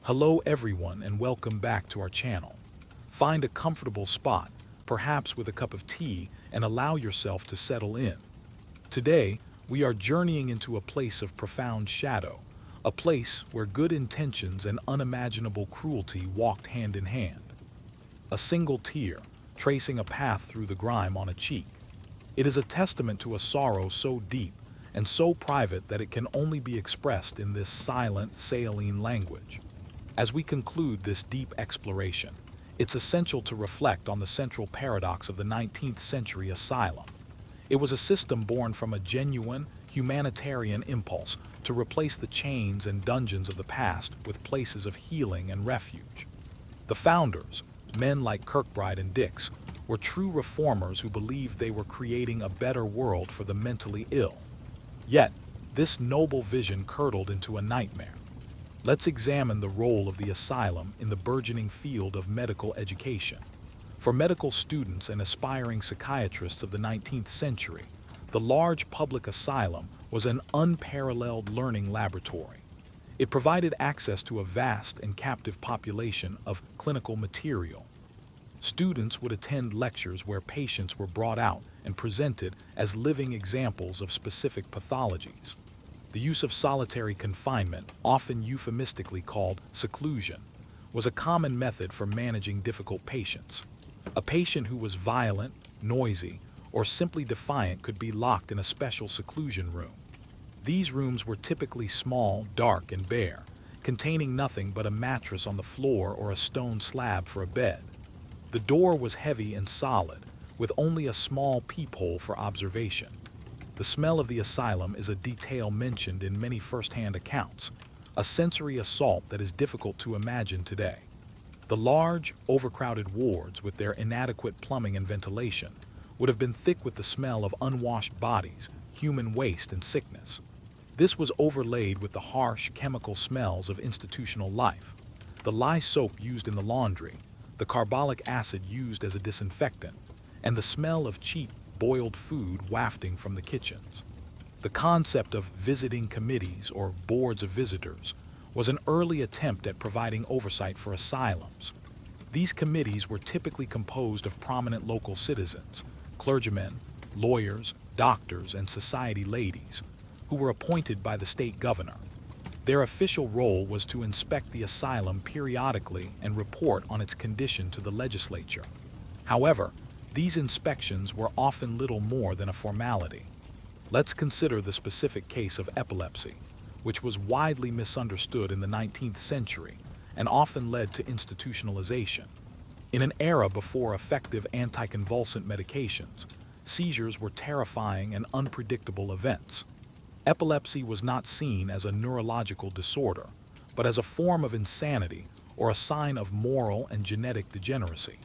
Hello everyone and welcome back to our channel. Find a comfortable spot, perhaps with a cup of tea, and allow yourself to settle in. Today, we are journeying into a place of profound shadow, a place where good intentions and unimaginable cruelty walked hand in hand. A single tear, tracing a path through the grime on a cheek. It is a testament to a sorrow so deep and so private that it can only be expressed in this silent, saline language. As we conclude this deep exploration, it's essential to reflect on the central paradox of the 19th century asylum. It was a system born from a genuine, humanitarian impulse to replace the chains and dungeons of the past with places of healing and refuge. The founders, men like Kirkbride and Dix, were true reformers who believed they were creating a better world for the mentally ill. Yet, this noble vision curdled into a nightmare. Let's examine the role of the asylum in the burgeoning field of medical education. For medical students and aspiring psychiatrists of the 19th century, the large public asylum was an unparalleled learning laboratory. It provided access to a vast and captive population of clinical material. Students would attend lectures where patients were brought out and presented as living examples of specific pathologies. The use of solitary confinement, often euphemistically called seclusion, was a common method for managing difficult patients. A patient who was violent, noisy, or simply defiant could be locked in a special seclusion room. These rooms were typically small, dark, and bare, containing nothing but a mattress on the floor or a stone slab for a bed. The door was heavy and solid, with only a small peephole for observation. The smell of the asylum is a detail mentioned in many first-hand accounts, a sensory assault that is difficult to imagine today. The large, overcrowded wards with their inadequate plumbing and ventilation would have been thick with the smell of unwashed bodies, human waste, and sickness. This was overlaid with the harsh, chemical smells of institutional life. The lye soap used in the laundry, the carbolic acid used as a disinfectant, and the smell of cheap, boiled food wafting from the kitchens. The concept of visiting committees or boards of visitors was an early attempt at providing oversight for asylums. These committees were typically composed of prominent local citizens, clergymen, lawyers, doctors, and society ladies, who were appointed by the state governor. Their official role was to inspect the asylum periodically and report on its condition to the legislature. However, these inspections were often little more than a formality. Let's consider the specific case of epilepsy, which was widely misunderstood in the 19th century and often led to institutionalization. In an era before effective anticonvulsant medications, seizures were terrifying and unpredictable events. Epilepsy was not seen as a neurological disorder, but as a form of insanity or a sign of moral and genetic degeneracy.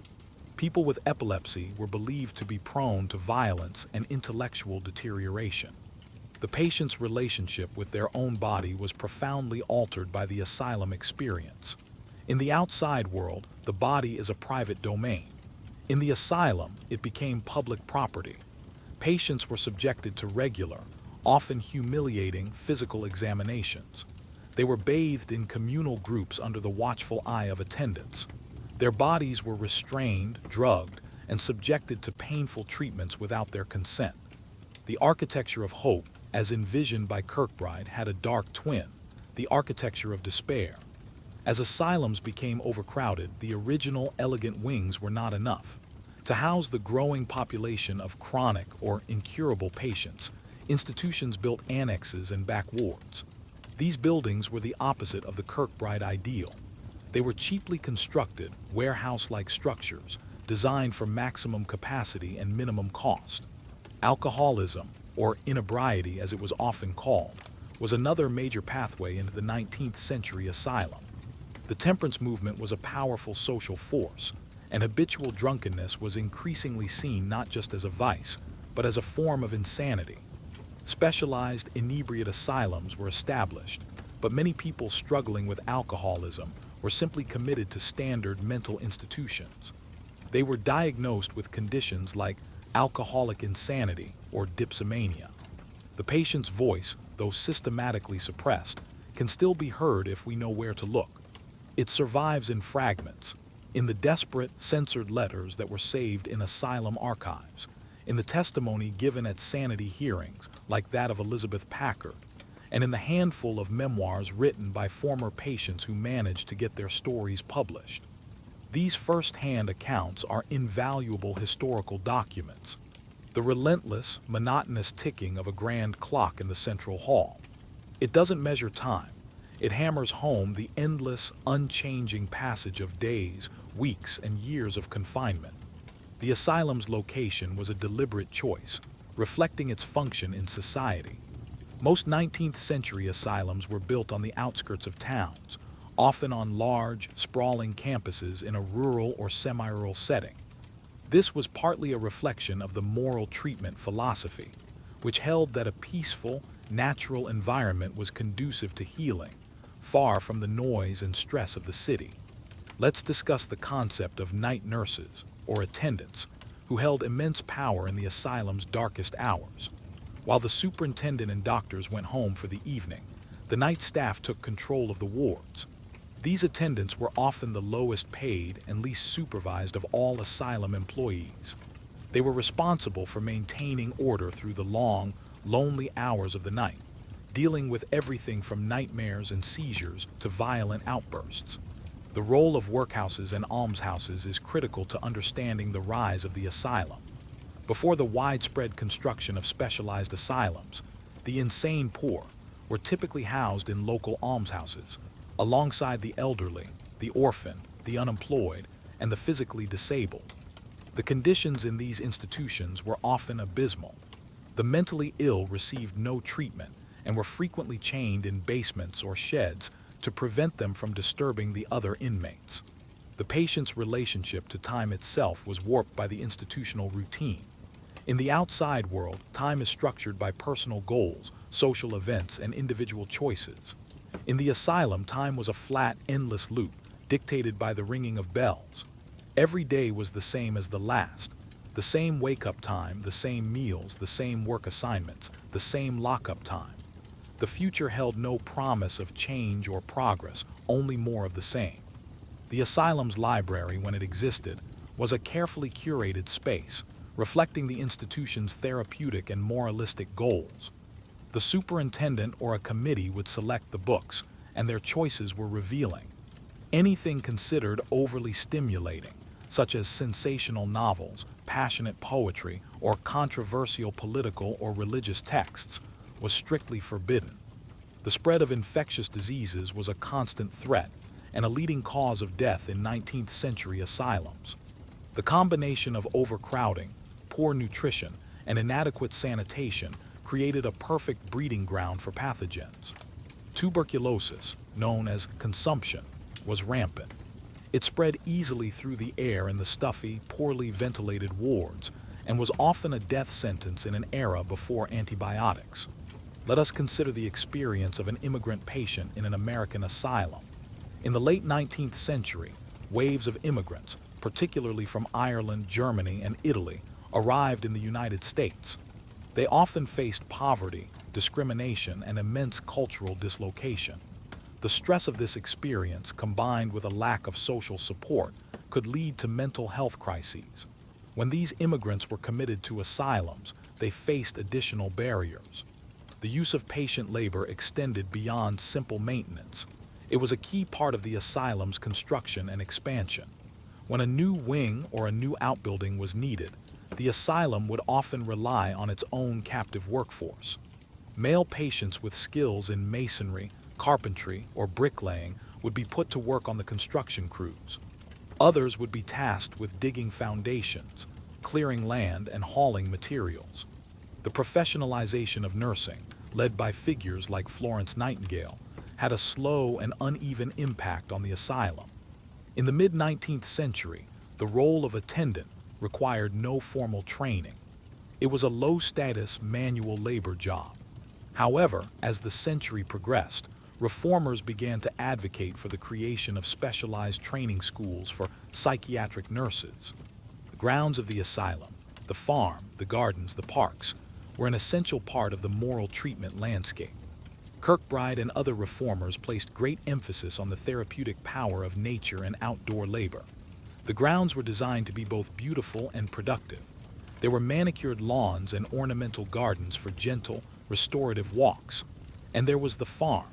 People with epilepsy were believed to be prone to violence and intellectual deterioration. The patient's relationship with their own body was profoundly altered by the asylum experience. In the outside world, the body is a private domain. In the asylum, it became public property. Patients were subjected to regular, often humiliating physical examinations. They were bathed in communal groups under the watchful eye of attendants. Their bodies were restrained, drugged, and subjected to painful treatments without their consent. The architecture of hope, as envisioned by Kirkbride, had a dark twin, the architecture of despair. As asylums became overcrowded, the original elegant wings were not enough. To house the growing population of chronic or incurable patients, institutions built annexes and back wards. These buildings were the opposite of the Kirkbride ideal. They were cheaply constructed, warehouse-like structures, designed for maximum capacity and minimum cost. Alcoholism, or inebriety as it was often called, was another major pathway into the 19th century asylum. The temperance movement was a powerful social force, and habitual drunkenness was increasingly seen not just as a vice, but as a form of insanity. Specialized inebriate asylums were established, but many people struggling with alcoholism were simply committed to standard mental institutions. They were diagnosed with conditions like alcoholic insanity or dipsomania. The patient's voice, though systematically suppressed, can still be heard if we know where to look. It survives in fragments, in the desperate, censored letters that were saved in asylum archives, in the testimony given at sanity hearings, like that of Elizabeth Packard, and in the handful of memoirs written by former patients who managed to get their stories published. These first-hand accounts are invaluable historical documents. The relentless, monotonous ticking of a grand clock in the central hall. It doesn't measure time. It hammers home the endless, unchanging passage of days, weeks, and years of confinement. The asylum's location was a deliberate choice, reflecting its function in society. Most 19th century asylums were built on the outskirts of towns, often on large, sprawling campuses in a rural or semi-rural setting. This was partly a reflection of the moral treatment philosophy, which held that a peaceful, natural environment was conducive to healing, far from the noise and stress of the city. Let's discuss the concept of night nurses, or attendants, who held immense power in the asylum's darkest hours. While the superintendent and doctors went home for the evening, the night staff took control of the wards. These attendants were often the lowest paid and least supervised of all asylum employees. They were responsible for maintaining order through the long, lonely hours of the night, dealing with everything from nightmares and seizures to violent outbursts. The role of workhouses and almshouses is critical to understanding the rise of the asylum. Before the widespread construction of specialized asylums, the insane poor were typically housed in local almshouses, alongside the elderly, the orphan, the unemployed, and the physically disabled. The conditions in these institutions were often abysmal. The mentally ill received no treatment and were frequently chained in basements or sheds to prevent them from disturbing the other inmates. The patient's relationship to time itself was warped by the institutional routine. In the outside world, time is structured by personal goals, social events, and individual choices. In the asylum, time was a flat, endless loop, dictated by the ringing of bells. Every day was the same as the last. The same wake-up time, the same meals, the same work assignments, the same lock-up time. The future held no promise of change or progress, only more of the same. The asylum's library, when it existed, was a carefully curated space, reflecting the institution's therapeutic and moralistic goals. The superintendent or a committee would select the books, and their choices were revealing. Anything considered overly stimulating, such as sensational novels, passionate poetry, or controversial political or religious texts, was strictly forbidden. The spread of infectious diseases was a constant threat and a leading cause of death in 19th century asylums. The combination of overcrowding, poor nutrition, and inadequate sanitation created a perfect breeding ground for pathogens. Tuberculosis, known as consumption, was rampant. It spread easily through the air in the stuffy, poorly ventilated wards and was often a death sentence in an era before antibiotics. Let us consider the experience of an immigrant patient in an American asylum. In the late 19th century, waves of immigrants, particularly from Ireland, Germany, and Italy, arrived in the United States. They often faced poverty, discrimination, and immense cultural dislocation. The stress of this experience, combined with a lack of social support, could lead to mental health crises. When these immigrants were committed to asylums, they faced additional barriers. The use of patient labor extended beyond simple maintenance. It was a key part of the asylum's construction and expansion. When a new wing or a new outbuilding was needed, the asylum would often rely on its own captive workforce. Male patients with skills in masonry, carpentry, or bricklaying would be put to work on the construction crews. Others would be tasked with digging foundations, clearing land, and hauling materials. The professionalization of nursing, led by figures like Florence Nightingale, had a slow and uneven impact on the asylum. In the mid-19th century, the role of attendant required no formal training. It was a low-status manual labor job. However, as the century progressed, reformers began to advocate for the creation of specialized training schools for psychiatric nurses. The grounds of the asylum, the farm, the gardens, the parks, were an essential part of the moral treatment landscape. Kirkbride and other reformers placed great emphasis on the therapeutic power of nature and outdoor labor. The grounds were designed to be both beautiful and productive. There were manicured lawns and ornamental gardens for gentle, restorative walks. And there was the farm,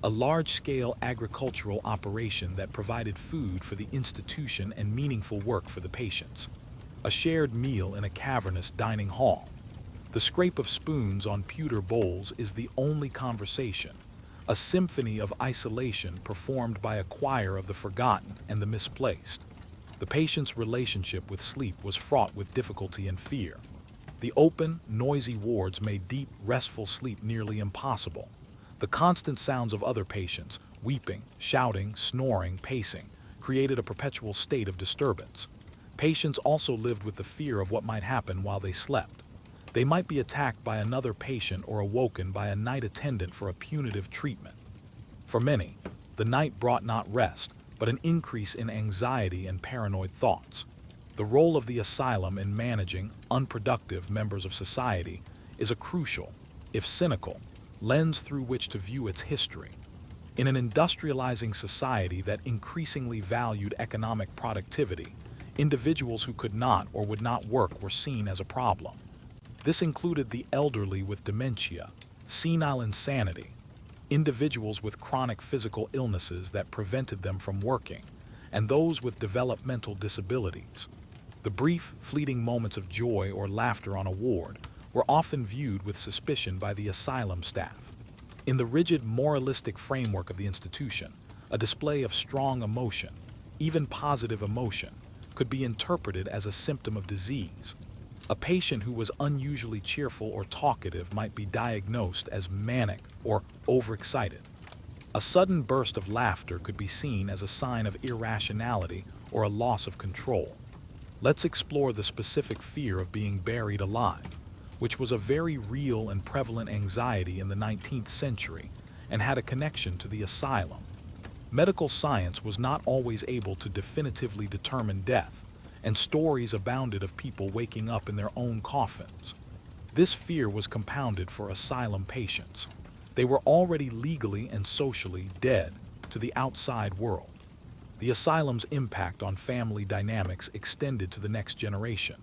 a large-scale agricultural operation that provided food for the institution and meaningful work for the patients. A shared meal in a cavernous dining hall. The scrape of spoons on pewter bowls is the only conversation, a symphony of isolation performed by a choir of the forgotten and the misplaced. The patient's relationship with sleep was fraught with difficulty and fear. The open, noisy wards made deep, restful sleep nearly impossible. The constant sounds of other patients, weeping, shouting, snoring, pacing, created a perpetual state of disturbance. Patients also lived with the fear of what might happen while they slept. They might be attacked by another patient or awoken by a night attendant for a punitive treatment. For many, the night brought not rest, but an increase in anxiety and paranoid thoughts. The role of the asylum in managing unproductive members of society is a crucial, if cynical, lens through which to view its history. In an industrializing society that increasingly valued economic productivity, individuals who could not or would not work were seen as a problem. This included the elderly with dementia, senile insanity, individuals with chronic physical illnesses that prevented them from working, and those with developmental disabilities. The brief, fleeting moments of joy or laughter on a ward were often viewed with suspicion by the asylum staff. In the rigid moralistic framework of the institution, a display of strong emotion, even positive emotion, could be interpreted as a symptom of disease. A patient who was unusually cheerful or talkative might be diagnosed as manic or overexcited. A sudden burst of laughter could be seen as a sign of irrationality or a loss of control. Let's explore the specific fear of being buried alive, which was a very real and prevalent anxiety in the 19th century and had a connection to the asylum. Medical science was not always able to definitively determine death, and stories abounded of people waking up in their own coffins. This fear was compounded for asylum patients. They were already legally and socially dead to the outside world. The asylum's impact on family dynamics extended to the next generation.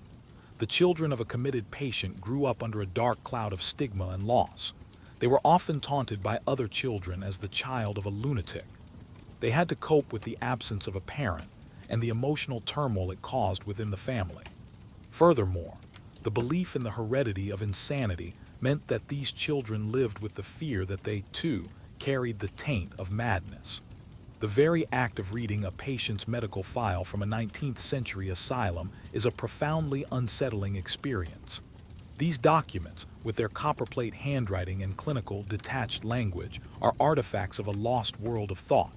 The children of a committed patient grew up under a dark cloud of stigma and loss. They were often taunted by other children as the child of a lunatic. They had to cope with the absence of a parent and the emotional turmoil it caused within the family. Furthermore, the belief in the heredity of insanity meant that these children lived with the fear that they, too, carried the taint of madness. The very act of reading a patient's medical file from a 19th century asylum is a profoundly unsettling experience. These documents, with their copperplate handwriting and clinical, detached language, are artifacts of a lost world of thought.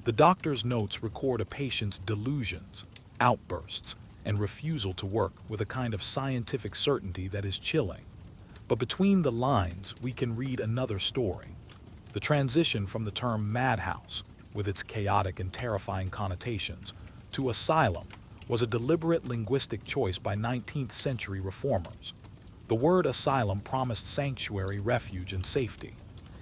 The doctor's notes record a patient's delusions, outbursts, and refusal to work with a kind of scientific certainty that is chilling. But between the lines, we can read another story. The transition from the term madhouse, with its chaotic and terrifying connotations, to asylum was a deliberate linguistic choice by 19th century reformers. The word asylum promised sanctuary, refuge, and safety.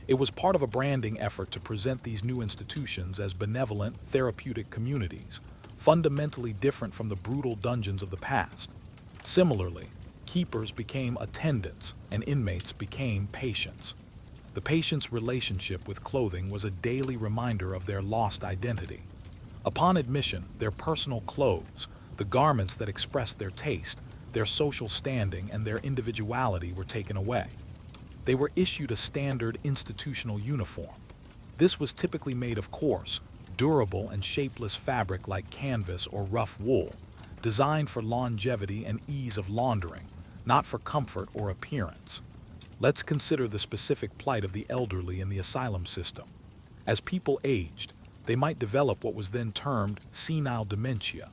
It was part of a branding effort to present these new institutions as benevolent, therapeutic communities, fundamentally different from the brutal dungeons of the past. Similarly, keepers became attendants and inmates became patients. The patient's relationship with clothing was a daily reminder of their lost identity. Upon admission, their personal clothes, the garments that expressed their taste, their social standing, and their individuality were taken away. They were issued a standard institutional uniform. This was typically made of coarse, durable, and shapeless fabric like canvas or rough wool, designed for longevity and ease of laundering, not for comfort or appearance. Let's consider the specific plight of the elderly in the asylum system. As people aged, they might develop what was then termed senile dementia,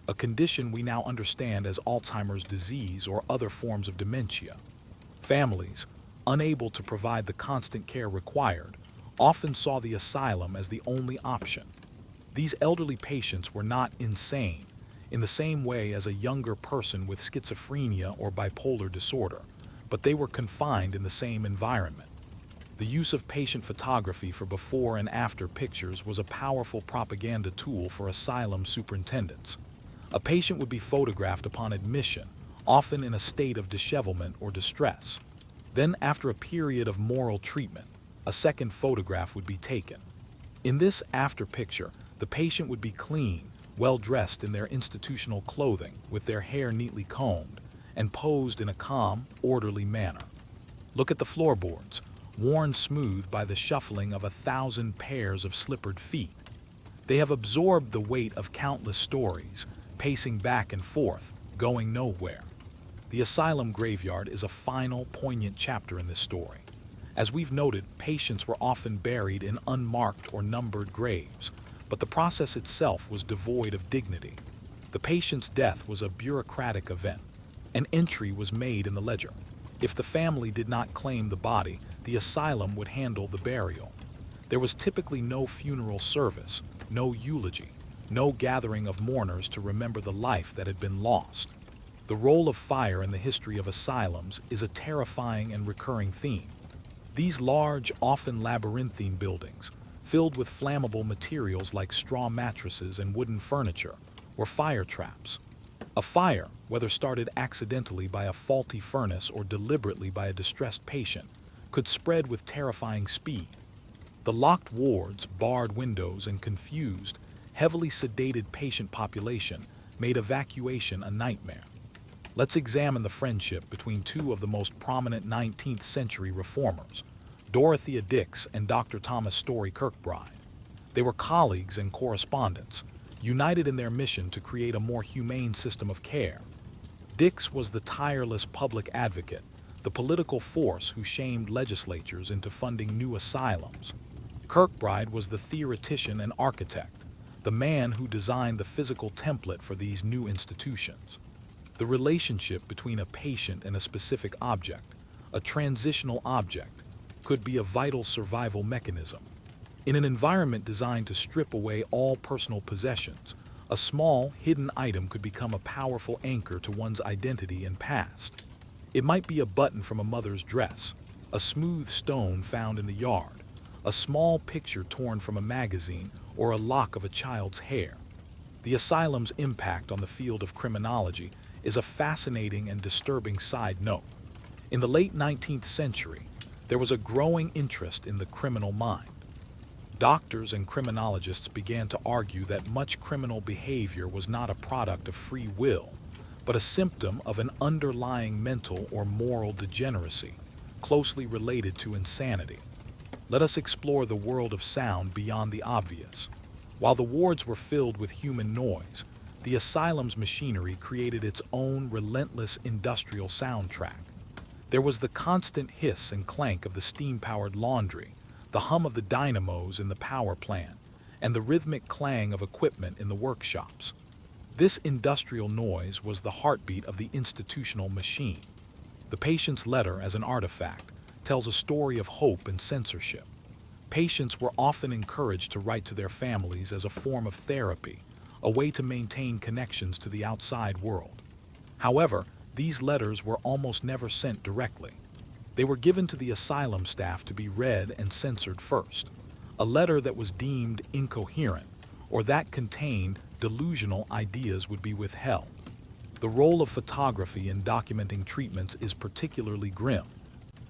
a condition we now understand as Alzheimer's disease or other forms of dementia. Families, unable to provide the constant care required, often saw the asylum as the only option. These elderly patients were not insane in the same way as a younger person with schizophrenia or bipolar disorder, but they were confined in the same environment. The use of patient photography for before and after pictures was a powerful propaganda tool for asylum superintendents. A patient would be photographed upon admission, often in a state of dishevelment or distress. Then, after a period of moral treatment, a second photograph would be taken. In this after picture, the patient would be clean, well dressed in their institutional clothing, with their hair neatly combed, and posed in a calm, orderly manner. Look at the floorboards, worn smooth by the shuffling of 1,000 pairs of slippered feet. They have absorbed the weight of countless stories, pacing back and forth, going nowhere. The asylum graveyard is a final, poignant chapter in this story. As we've noted, patients were often buried in unmarked or numbered graves, but the process itself was devoid of dignity. The patient's death was a bureaucratic event. An entry was made in the ledger. If the family did not claim the body, the asylum would handle the burial. There was typically no funeral service, no eulogy, no gathering of mourners to remember the life that had been lost. The role of fire in the history of asylums is a terrifying and recurring theme. These large, often labyrinthine buildings, filled with flammable materials like straw mattresses and wooden furniture, were fire traps. A fire, whether started accidentally by a faulty furnace or deliberately by a distressed patient, could spread with terrifying speed. The locked wards, barred windows, and confused, heavily sedated patient population made evacuation a nightmare. Let's examine the friendship between two of the most prominent 19th century reformers, Dorothea Dix and Dr. Thomas Story Kirkbride. They were colleagues and correspondents, united in their mission to create a more humane system of care. Dix was the tireless public advocate, the political force who shamed legislatures into funding new asylums. Kirkbride was the theoretician and architect, the man who designed the physical template for these new institutions. The relationship between a patient and a specific object, a transitional object, could be a vital survival mechanism. In an environment designed to strip away all personal possessions, a small, hidden item could become a powerful anchor to one's identity and past. It might be a button from a mother's dress, a smooth stone found in the yard, a small picture torn from a magazine, or a lock of a child's hair. The asylum's impact on the field of criminology is a fascinating and disturbing side note. In the late 19th century, there was a growing interest in the criminal mind. Doctors and criminologists began to argue that much criminal behavior was not a product of free will, but a symptom of an underlying mental or moral degeneracy, closely related to insanity. Let us explore the world of sound beyond the obvious. While the wards were filled with human noise, the asylum's machinery created its own relentless industrial soundtrack. There was the constant hiss and clank of the steam-powered laundry, the hum of the dynamos in the power plant, and the rhythmic clang of equipment in the workshops. This industrial noise was the heartbeat of the institutional machine. The patient's letter, as an artifact, tells a story of hope and censorship. Patients were often encouraged to write to their families as a form of therapy, a way to maintain connections to the outside world. However, these letters were almost never sent directly. They were given to the asylum staff to be read and censored first. A letter that was deemed incoherent or that contained delusional ideas would be withheld. The role of photography in documenting treatments is particularly grim.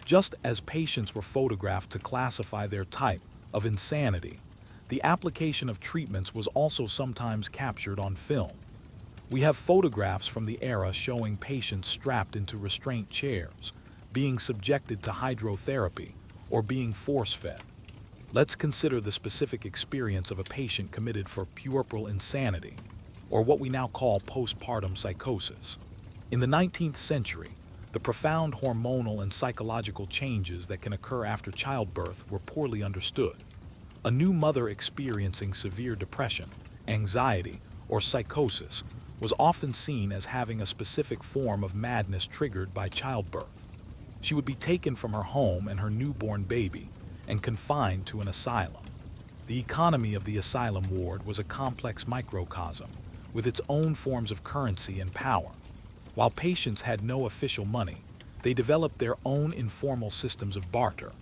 Just as patients were photographed to classify their type of insanity, the application of treatments was also sometimes captured on film. We have photographs from the era showing patients strapped into restraint chairs, being subjected to hydrotherapy, or being force-fed. Let's consider the specific experience of a patient committed for puerperal insanity, or what we now call postpartum psychosis. In the 19th century, the profound hormonal and psychological changes that can occur after childbirth were poorly understood. A new mother experiencing severe depression, anxiety, or psychosis was often seen as having a specific form of madness triggered by childbirth. She would be taken from her home and her newborn baby and confined to an asylum. The economy of the asylum ward was a complex microcosm, with its own forms of currency and power. While patients had no official money, they developed their own informal systems of barter.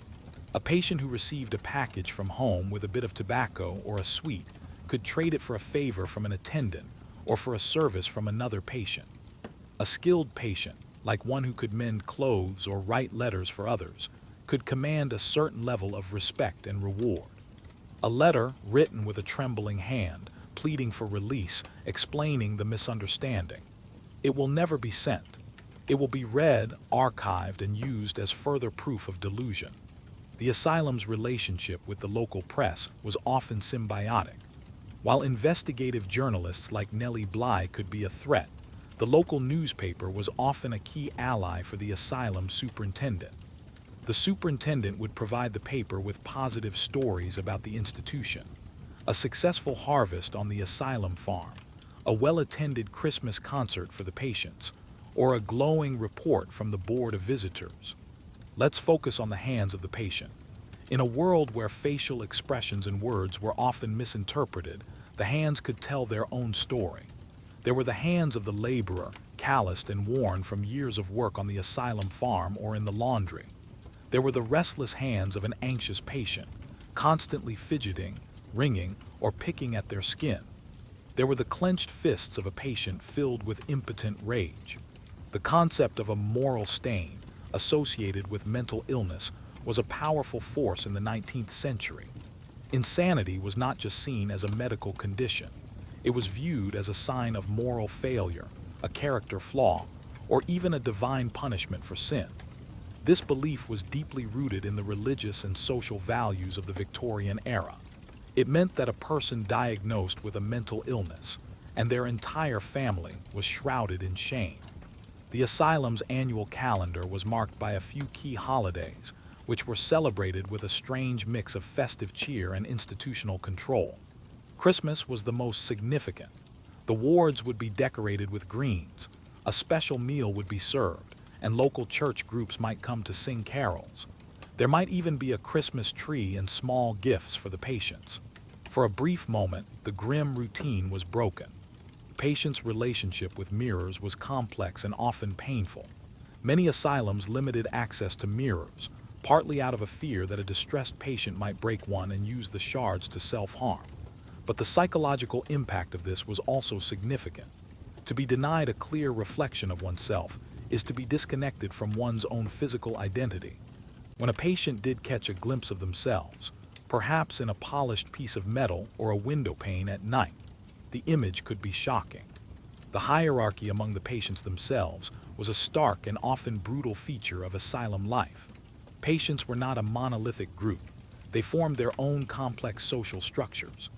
A patient who received a package from home with a bit of tobacco or a sweet could trade it for a favor from an attendant or for a service from another patient. A skilled patient, like one who could mend clothes or write letters for others, could command a certain level of respect and reward. A letter written with a trembling hand, pleading for release, explaining the misunderstanding. It will never be sent. It will be read, archived, and used as further proof of delusion. The asylum's relationship with the local press was often symbiotic. While investigative journalists like Nellie Bly could be a threat, the local newspaper was often a key ally for the asylum superintendent. The superintendent would provide the paper with positive stories about the institution, a successful harvest on the asylum farm, a well-attended Christmas concert for the patients, or a glowing report from the board of visitors. Let's focus on the hands of the patient. In a world where facial expressions and words were often misinterpreted, the hands could tell their own story. There were the hands of the laborer, calloused and worn from years of work on the asylum farm or in the laundry. There were the restless hands of an anxious patient, constantly fidgeting, wringing, or picking at their skin. There were the clenched fists of a patient filled with impotent rage. The concept of a moral stain, associated with mental illness, was a powerful force in the 19th century. Insanity was not just seen as a medical condition. It was viewed as a sign of moral failure, a character flaw, or even a divine punishment for sin. This belief was deeply rooted in the religious and social values of the Victorian era. It meant that a person diagnosed with a mental illness, and their entire family, was shrouded in shame. The asylum's annual calendar was marked by a few key holidays, which were celebrated with a strange mix of festive cheer and institutional control. Christmas was the most significant. The wards would be decorated with greens, a special meal would be served, and local church groups might come to sing carols. There might even be a Christmas tree and small gifts for the patients. For a brief moment, the grim routine was broken. Patients' relationship with mirrors was complex and often painful. Many asylums limited access to mirrors, partly out of a fear that a distressed patient might break one and use the shards to self-harm. But the psychological impact of this was also significant. To be denied a clear reflection of oneself is to be disconnected from one's own physical identity. When a patient did catch a glimpse of themselves, perhaps in a polished piece of metal or a window pane at night, the image could be shocking. The hierarchy among the patients themselves was a stark and often brutal feature of asylum life. Patients were not a monolithic group. They formed their own complex social structures.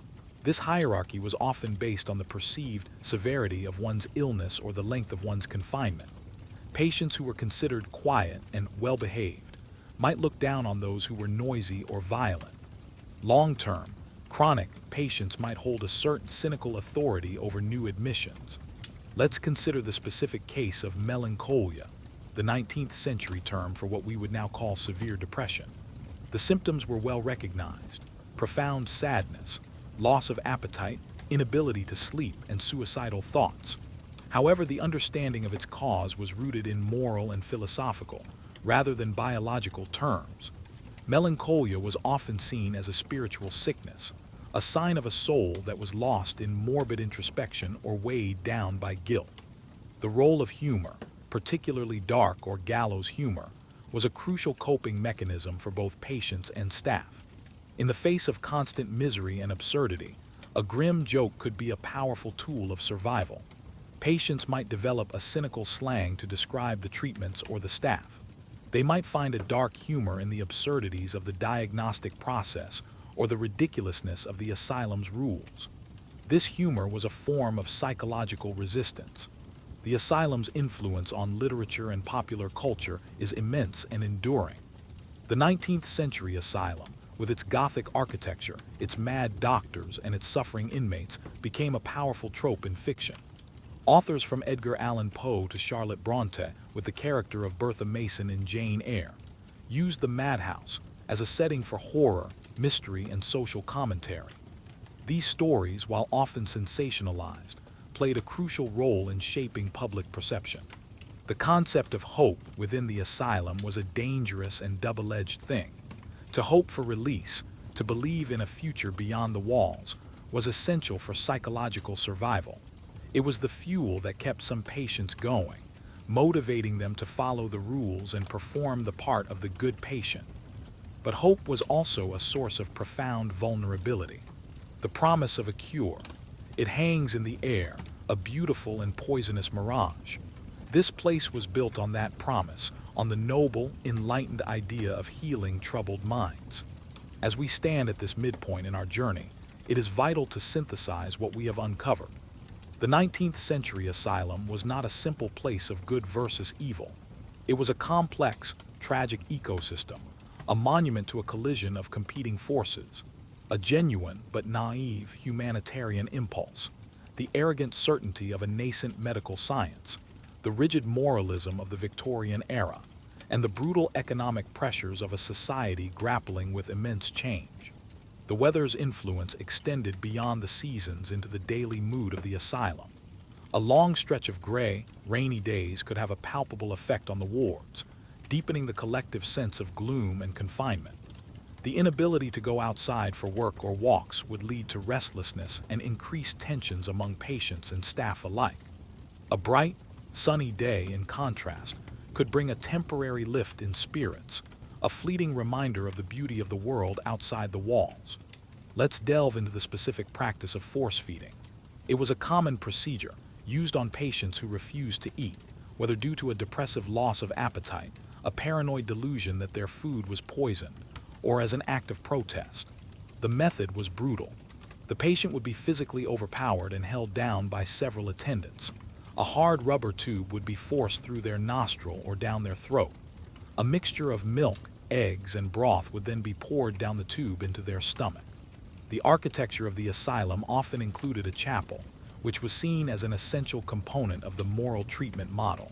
This hierarchy was often based on the perceived severity of one's illness or the length of one's confinement. Patients who were considered quiet and well-behaved might look down on those who were noisy or violent. Long-term, chronic patients might hold a certain cynical authority over new admissions. Let's consider the specific case of melancholia, the 19th century term for what we would now call severe depression. The symptoms were well recognized: profound sadness, loss of appetite, inability to sleep, and suicidal thoughts. However, the understanding of its cause was rooted in moral and philosophical, rather than biological terms. Melancholia was often seen as a spiritual sickness, a sign of a soul that was lost in morbid introspection or weighed down by guilt. The role of humor, particularly dark or gallows humor, was a crucial coping mechanism for both patients and staff. In the face of constant misery and absurdity, a grim joke could be a powerful tool of survival. Patients might develop a cynical slang to describe the treatments or the staff. They might find a dark humor in the absurdities of the diagnostic process or the ridiculousness of the asylum's rules. This humor was a form of psychological resistance. The asylum's influence on literature and popular culture is immense and enduring. The 19th century asylum, with its Gothic architecture, its mad doctors, and its suffering inmates, became a powerful trope in fiction. Authors from Edgar Allan Poe to Charlotte Bronte, with the character of Bertha Mason in Jane Eyre, used the madhouse as a setting for horror, mystery, and social commentary. These stories, while often sensationalized, played a crucial role in shaping public perception. The concept of hope within the asylum was a dangerous and double-edged thing. To hope for release, to believe in a future beyond the walls, was essential for psychological survival. It was the fuel that kept some patients going, motivating them to follow the rules and perform the part of the good patient. But hope was also a source of profound vulnerability. The promise of a cure. It hangs in the air, a beautiful and poisonous mirage. This place was built on that promise, on the noble, enlightened idea of healing troubled minds. As we stand at this midpoint in our journey, it is vital to synthesize what we have uncovered. The 19th century asylum was not a simple place of good versus evil. It was a complex, tragic ecosystem, a monument to a collision of competing forces, a genuine but naive humanitarian impulse, the arrogant certainty of a nascent medical science, the rigid moralism of the Victorian era, and the brutal economic pressures of a society grappling with immense change. The weather's influence extended beyond the seasons into the daily mood of the asylum. A long stretch of gray, rainy days could have a palpable effect on the wards, deepening the collective sense of gloom and confinement. The inability to go outside for work or walks would lead to restlessness and increased tensions among patients and staff alike. A bright, sunny day, in contrast, could bring a temporary lift in spirits, a fleeting reminder of the beauty of the world outside the walls. Let's delve into the specific practice of force feeding. It was a common procedure, used on patients who refused to eat, whether due to a depressive loss of appetite, a paranoid delusion that their food was poisoned, or as an act of protest. The method was brutal. The patient would be physically overpowered and held down by several attendants. A hard rubber tube would be forced through their nostril or down their throat. A mixture of milk, eggs, and broth would then be poured down the tube into their stomach. The architecture of the asylum often included a chapel, which was seen as an essential component of the moral treatment model.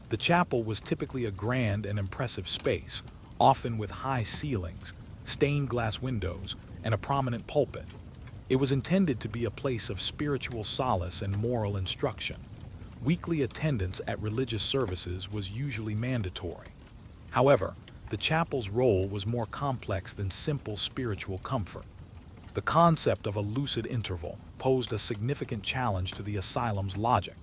The chapel was typically a grand and impressive space, often with high ceilings, stained glass windows, and a prominent pulpit. It was intended to be a place of spiritual solace and moral instruction. Weekly attendance at religious services was usually mandatory. However, the chapel's role was more complex than simple spiritual comfort. The concept of a lucid interval posed a significant challenge to the asylum's logic.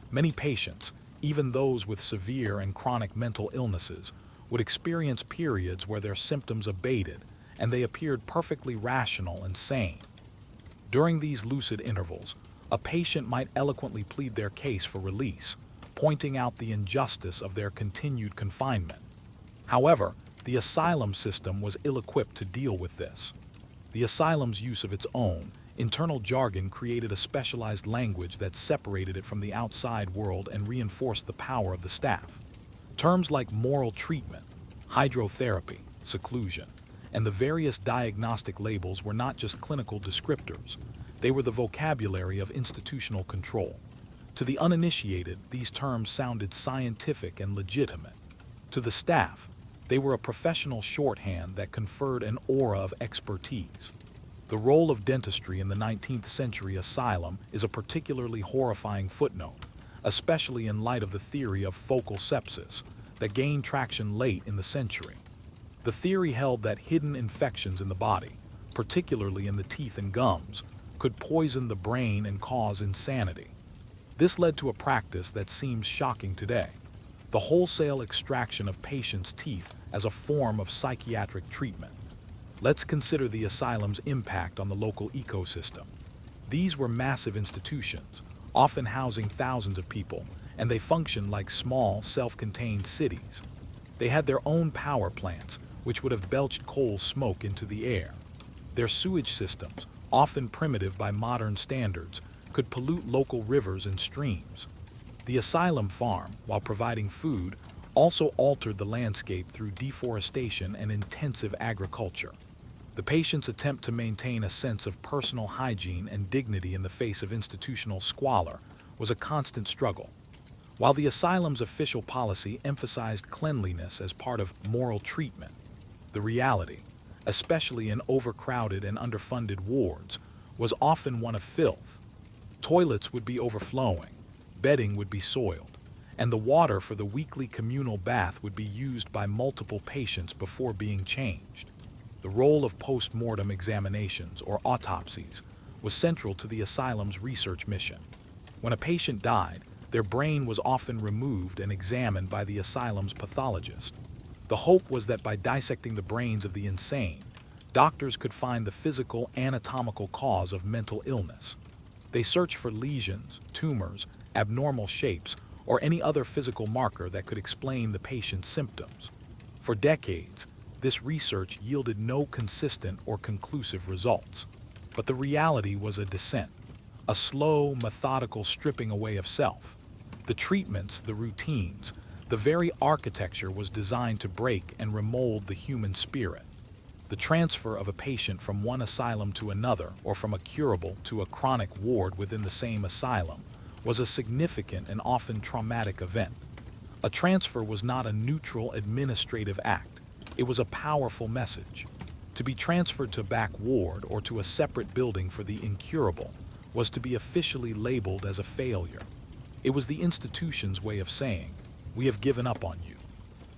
Many patients, even those with severe and chronic mental illnesses, would experience periods where their symptoms abated and they appeared perfectly rational and sane. During these lucid intervals, a patient might eloquently plead their case for release, pointing out the injustice of their continued confinement. However, the asylum system was ill-equipped to deal with this. The asylum's use of its own internal jargon created a specialized language that separated it from the outside world and reinforced the power of the staff. Terms like moral treatment, hydrotherapy, seclusion, and the various diagnostic labels were not just clinical descriptors. They were the vocabulary of institutional control. To the uninitiated, these terms sounded scientific and legitimate. To the staff, they were a professional shorthand that conferred an aura of expertise. The role of dentistry in the 19th century asylum is a particularly horrifying footnote, especially in light of the theory of focal sepsis that gained traction late in the century. The theory held that hidden infections in the body, particularly in the teeth and gums, could poison the brain and cause insanity. This led to a practice that seems shocking today: the wholesale extraction of patients' teeth as a form of psychiatric treatment. Let's consider the asylum's impact on the local ecosystem. These were massive institutions, often housing thousands of people, and they functioned like small, self-contained cities. They had their own power plants, which would have belched coal smoke into the air. Their sewage systems, often primitive by modern standards, could pollute local rivers and streams. The asylum farm, while providing food, also altered the landscape through deforestation and intensive agriculture. The patients' attempt to maintain a sense of personal hygiene and dignity in the face of institutional squalor was a constant struggle. While the asylum's official policy emphasized cleanliness as part of moral treatment, the reality, especially in overcrowded and underfunded wards, was often one of filth. Toilets would be overflowing, bedding would be soiled, and the water for the weekly communal bath would be used by multiple patients before being changed. The role of post-mortem examinations, or autopsies, was central to the asylum's research mission. When a patient died, their brain was often removed and examined by the asylum's pathologist. The hope was that by dissecting the brains of the insane, doctors could find the physical, anatomical cause of mental illness. They searched for lesions, tumors, abnormal shapes, or any other physical marker that could explain the patient's symptoms. For decades, this research yielded no consistent or conclusive results. But the reality was a descent, a slow, methodical stripping away of self. The treatments, the routines, the very architecture was designed to break and remold the human spirit. The transfer of a patient from one asylum to another, or from a curable to a chronic ward within the same asylum, was a significant and often traumatic event. A transfer was not a neutral administrative act. It was a powerful message. To be transferred to a back ward or to a separate building for the incurable was to be officially labeled as a failure. It was the institution's way of saying, "We have given up on you."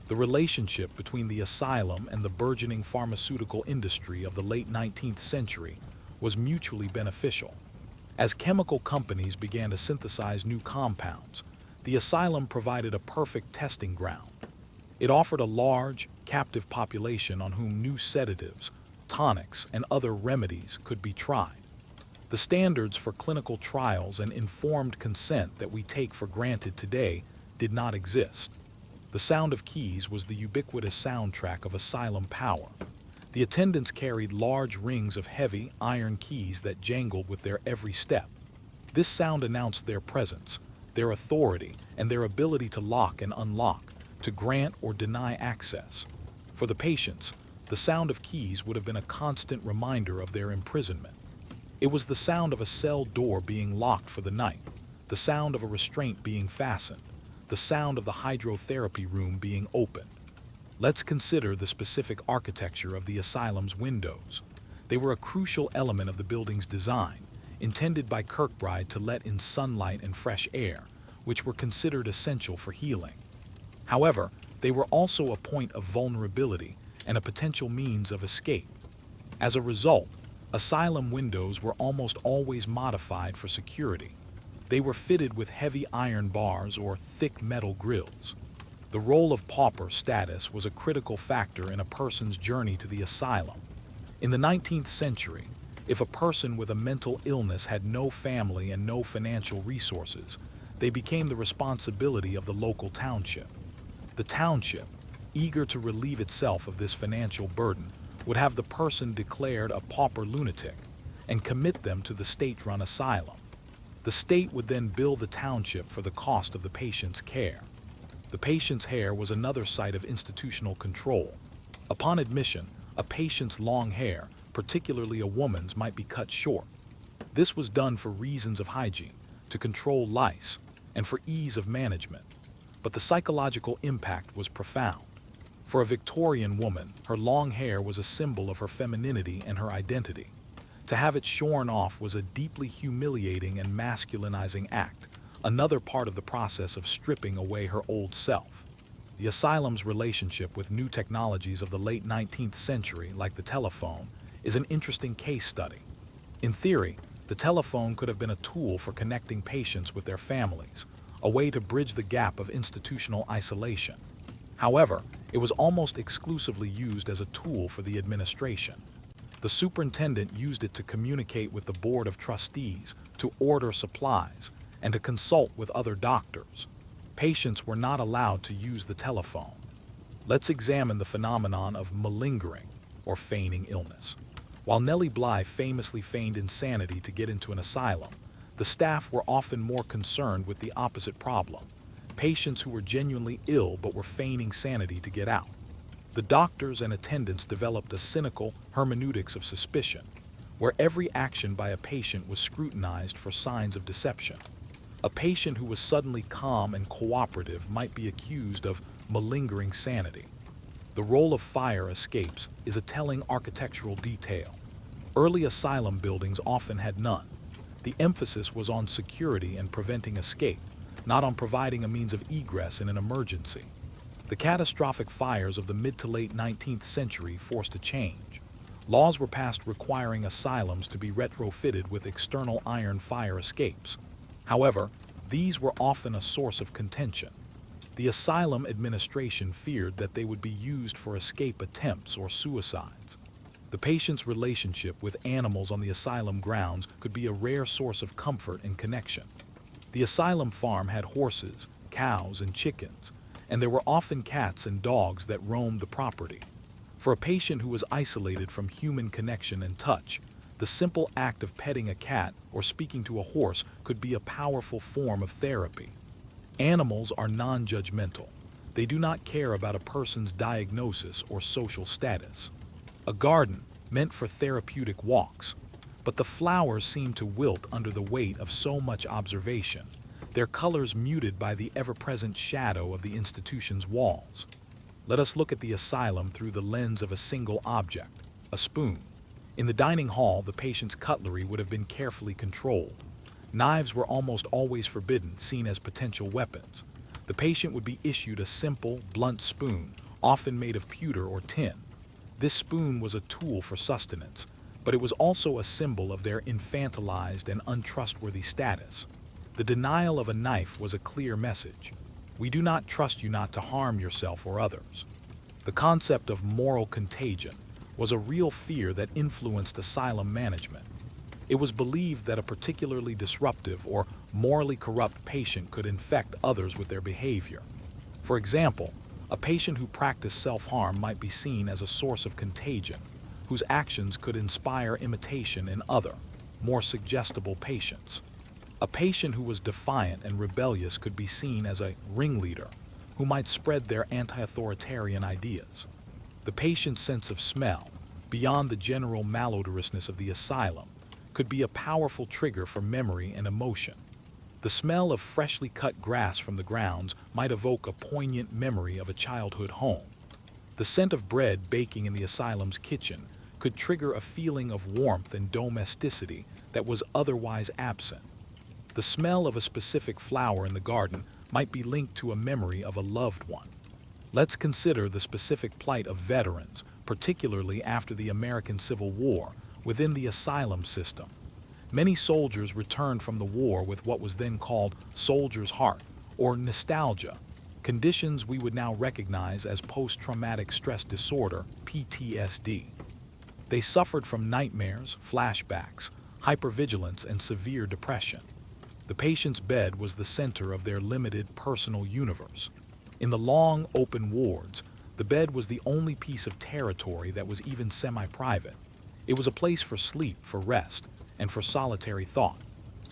The relationship between the asylum and the burgeoning pharmaceutical industry of the late 19th century was mutually beneficial. As chemical companies began to synthesize new compounds, the asylum provided a perfect testing ground. It offered a large, captive population on whom new sedatives, tonics, and other remedies could be tried. The standards for clinical trials and informed consent that we take for granted today did not exist. The sound of keys was the ubiquitous soundtrack of asylum power. The attendants carried large rings of heavy, iron keys that jangled with their every step. This sound announced their presence, their authority, and their ability to lock and unlock, to grant or deny access. For the patients, the sound of keys would have been a constant reminder of their imprisonment. It was the sound of a cell door being locked for the night, the sound of a restraint being fastened, the sound of the hydrotherapy room being opened. Let's consider the specific architecture of the asylum's windows. They were a crucial element of the building's design, intended by Kirkbride to let in sunlight and fresh air, which were considered essential for healing. However, they were also a point of vulnerability and a potential means of escape. As a result, asylum windows were almost always modified for security. They were fitted with heavy iron bars or thick metal grills. The role of pauper status was a critical factor in a person's journey to the asylum. In the 19th century, if a person with a mental illness had no family and no financial resources, they became the responsibility of the local township. The township, eager to relieve itself of this financial burden, would have the person declared a pauper lunatic and commit them to the state-run asylum. The state would then bill the township for the cost of the patient's care. The patient's hair was another site of institutional control. Upon admission, a patient's long hair, particularly a woman's, might be cut short. This was done for reasons of hygiene, to control lice, and for ease of management. But the psychological impact was profound. For a Victorian woman, her long hair was a symbol of her femininity and her identity. To have it shorn off was a deeply humiliating and masculinizing act, another part of the process of stripping away her old self. The asylum's relationship with new technologies of the late 19th century, like the telephone, is an interesting case study. In theory, the telephone could have been a tool for connecting patients with their families, a way to bridge the gap of institutional isolation. However, it was almost exclusively used as a tool for the administration. The superintendent used it to communicate with the board of trustees, to order supplies, and to consult with other doctors. Patients were not allowed to use the telephone. Let's examine the phenomenon of malingering, or feigning illness. While Nellie Bly famously feigned insanity to get into an asylum, the staff were often more concerned with the opposite problem: patients who were genuinely ill but were feigning sanity to get out. The doctors and attendants developed a cynical hermeneutics of suspicion, where every action by a patient was scrutinized for signs of deception. A patient who was suddenly calm and cooperative might be accused of malingering sanity. The role of fire escapes is a telling architectural detail. Early asylum buildings often had none. The emphasis was on security and preventing escape, not on providing a means of egress in an emergency. The catastrophic fires of the mid to late 19th century forced a change. Laws were passed requiring asylums to be retrofitted with external iron fire escapes. However, these were often a source of contention. The asylum administration feared that they would be used for escape attempts or suicides. The patient's relationship with animals on the asylum grounds could be a rare source of comfort and connection. The asylum farm had horses, cows, and chickens, and there were often cats and dogs that roamed the property. For a patient who was isolated from human connection and touch, the simple act of petting a cat or speaking to a horse could be a powerful form of therapy. Animals are non-judgmental. They do not care about a person's diagnosis or social status. A garden meant for therapeutic walks, but the flowers seemed to wilt under the weight of so much observation, their colors muted by the ever-present shadow of the institution's walls. Let us look at the asylum through the lens of a single object, a spoon. In the dining hall, the patient's cutlery would have been carefully controlled. Knives were almost always forbidden, seen as potential weapons. The patient would be issued a simple, blunt spoon, often made of pewter or tin. This spoon was a tool for sustenance, but it was also a symbol of their infantilized and untrustworthy status. The denial of a knife was a clear message. We do not trust you not to harm yourself or others. The concept of moral contagion was a real fear that influenced asylum management. It was believed that a particularly disruptive or morally corrupt patient could infect others with their behavior. For example, a patient who practiced self-harm might be seen as a source of contagion, whose actions could inspire imitation in other, more suggestible patients. A patient who was defiant and rebellious could be seen as a ringleader, who might spread their anti-authoritarian ideas. The patient's sense of smell, beyond the general malodorousness of the asylum, could be a powerful trigger for memory and emotion. The smell of freshly cut grass from the grounds might evoke a poignant memory of a childhood home. The scent of bread baking in the asylum's kitchen could trigger a feeling of warmth and domesticity that was otherwise absent. The smell of a specific flower in the garden might be linked to a memory of a loved one. Let's consider the specific plight of veterans, particularly after the American Civil War, within the asylum system. Many soldiers returned from the war with what was then called soldier's heart, or nostalgia, conditions we would now recognize as post-traumatic stress disorder, PTSD. They suffered from nightmares, flashbacks, hypervigilance, and severe depression. The patient's bed was the center of their limited personal universe. In the long, open wards, the bed was the only piece of territory that was even semi-private. It was a place for sleep, for rest, and for solitary thought.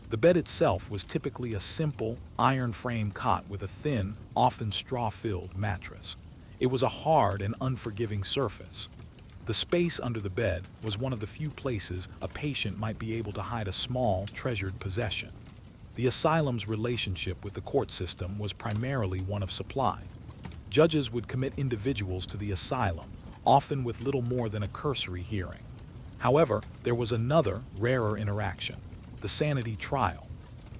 The bed itself was typically a simple, iron-frame cot with a thin, often straw-filled mattress. It was a hard and unforgiving surface. The space under the bed was one of the few places a patient might be able to hide a small, treasured possession. The asylum's relationship with the court system was primarily one of supply. Judges would commit individuals to the asylum, often with little more than a cursory hearing. However, there was another, rarer interaction, the sanity trial.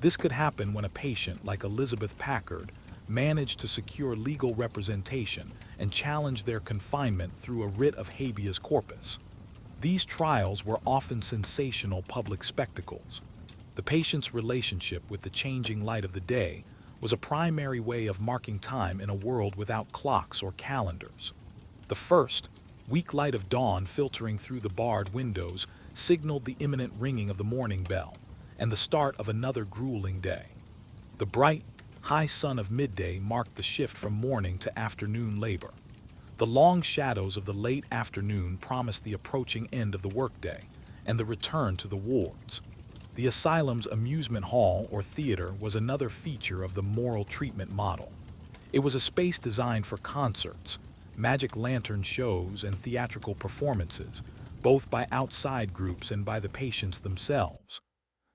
This could happen when a patient like Elizabeth Packard managed to secure legal representation and challenge their confinement through a writ of habeas corpus. These trials were often sensational public spectacles. The patient's relationship with the changing light of the day was a primary way of marking time in a world without clocks or calendars. The first, weak light of dawn filtering through the barred windows signaled the imminent ringing of the morning bell and the start of another grueling day. The bright, high sun of midday marked the shift from morning to afternoon labor. The long shadows of the late afternoon promised the approaching end of the workday and the return to the wards. The asylum's amusement hall or theater was another feature of the moral treatment model. It was a space designed for concerts, magic lantern shows, and theatrical performances, both by outside groups and by the patients themselves.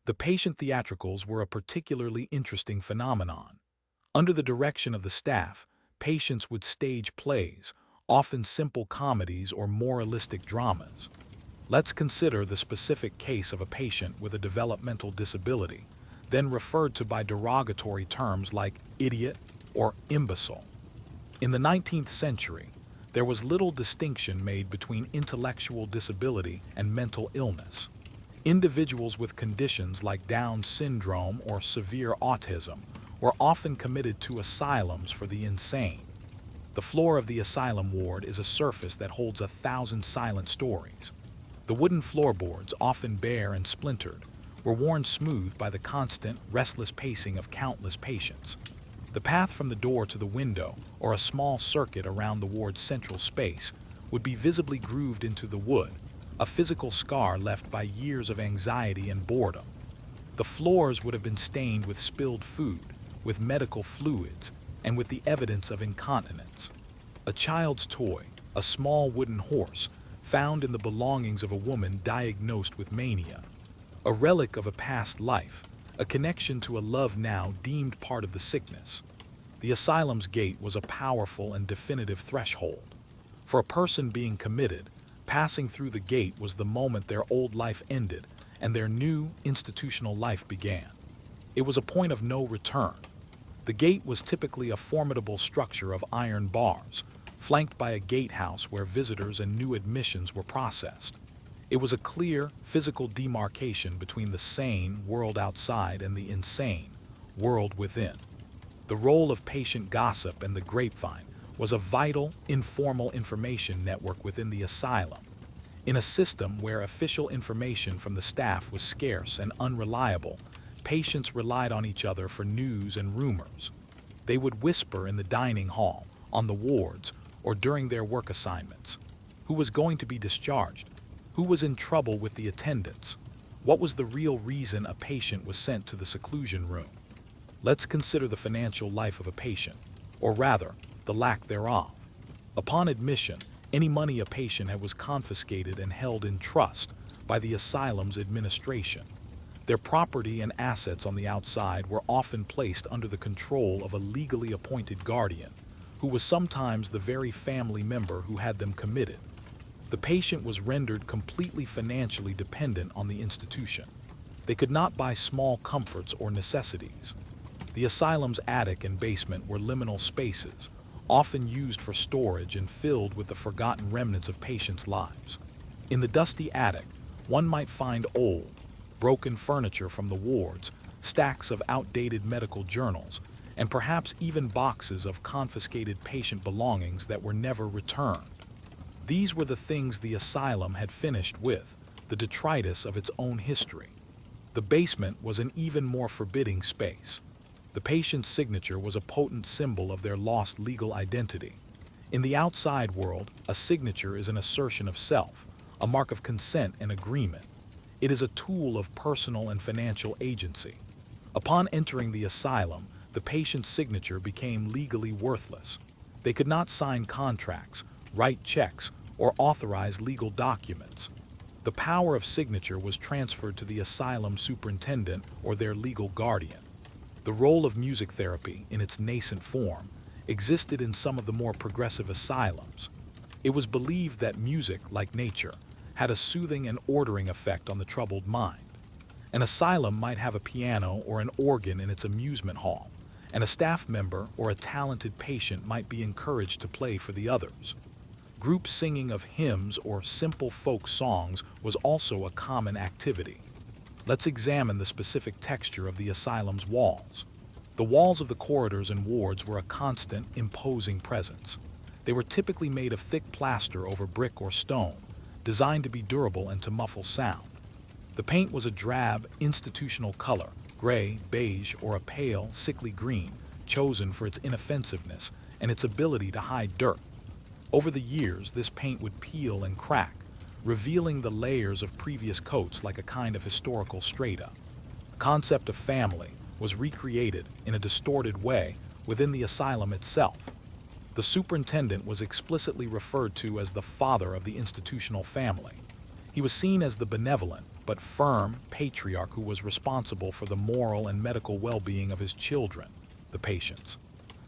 The patient theatricals were a particularly interesting phenomenon. Under the direction of the staff, patients would stage plays, often simple comedies or moralistic dramas. Let's consider the specific case of a patient with a developmental disability, then referred to by derogatory terms like idiot or imbecile. In the 19th century, there was little distinction made between intellectual disability and mental illness. Individuals with conditions like Down syndrome or severe autism were often committed to asylums for the insane. The floor of the asylum ward is a surface that holds 1,000 silent stories. The wooden floorboards, often bare and splintered, were worn smooth by the constant, restless pacing of countless patients. The path from the door to the window, or a small circuit around the ward's central space, would be visibly grooved into the wood, a physical scar left by years of anxiety and boredom. The floors would have been stained with spilled food, with medical fluids, and with the evidence of incontinence. A child's toy, a small wooden horse, found in the belongings of a woman diagnosed with mania. A relic of a past life, a connection to a love now deemed part of the sickness. The asylum's gate was a powerful and definitive threshold. For a person being committed, passing through the gate was the moment their old life ended and their new institutional life began. It was a point of no return. The gate was typically a formidable structure of iron bars, flanked by a gatehouse where visitors and new admissions were processed. It was a clear, physical demarcation between the sane world outside and the insane world within. The role of patient gossip and the grapevine was a vital, informal information network within the asylum. In a system where official information from the staff was scarce and unreliable, patients relied on each other for news and rumors. They would whisper in the dining hall, on the wards, or during their work assignments. Who was going to be discharged? Who was in trouble with the attendants? What was the real reason a patient was sent to the seclusion room? Let's consider the financial life of a patient, or rather, the lack thereof. Upon admission, any money a patient had was confiscated and held in trust by the asylum's administration. Their property and assets on the outside were often placed under the control of a legally appointed guardian, who was sometimes the very family member who had them committed. The patient was rendered completely financially dependent on the institution. They could not buy small comforts or necessities. The asylum's attic and basement were liminal spaces, often used for storage and filled with the forgotten remnants of patients' lives. In the dusty attic, one might find old, broken furniture from the wards, stacks of outdated medical journals, and perhaps even boxes of confiscated patient belongings that were never returned. These were the things the asylum had finished with, the detritus of its own history. The basement was an even more forbidding space. The patient's signature was a potent symbol of their lost legal identity. In the outside world, a signature is an assertion of self, a mark of consent and agreement. It is a tool of personal and financial agency. Upon entering the asylum, the patient's signature became legally worthless. They could not sign contracts, write checks, or authorize legal documents. The power of signature was transferred to the asylum superintendent or their legal guardian. The role of music therapy, in its nascent form, existed in some of the more progressive asylums. It was believed that music, like nature, had a soothing and ordering effect on the troubled mind. An asylum might have a piano or an organ in its amusement hall, and a staff member or a talented patient might be encouraged to play for the others. Group singing of hymns or simple folk songs was also a common activity. Let's examine the specific texture of the asylum's walls. The walls of the corridors and wards were a constant, imposing presence. They were typically made of thick plaster over brick or stone, designed to be durable and to muffle sound. The paint was a drab, institutional color, gray, beige, or a pale, sickly green, chosen for its inoffensiveness and its ability to hide dirt. Over the years, this paint would peel and crack, revealing the layers of previous coats like a kind of historical strata. The concept of family was recreated in a distorted way within the asylum itself. The superintendent was explicitly referred to as the father of the institutional family. He was seen as the benevolent but firm patriarch who was responsible for the moral and medical well-being of his children, the patients.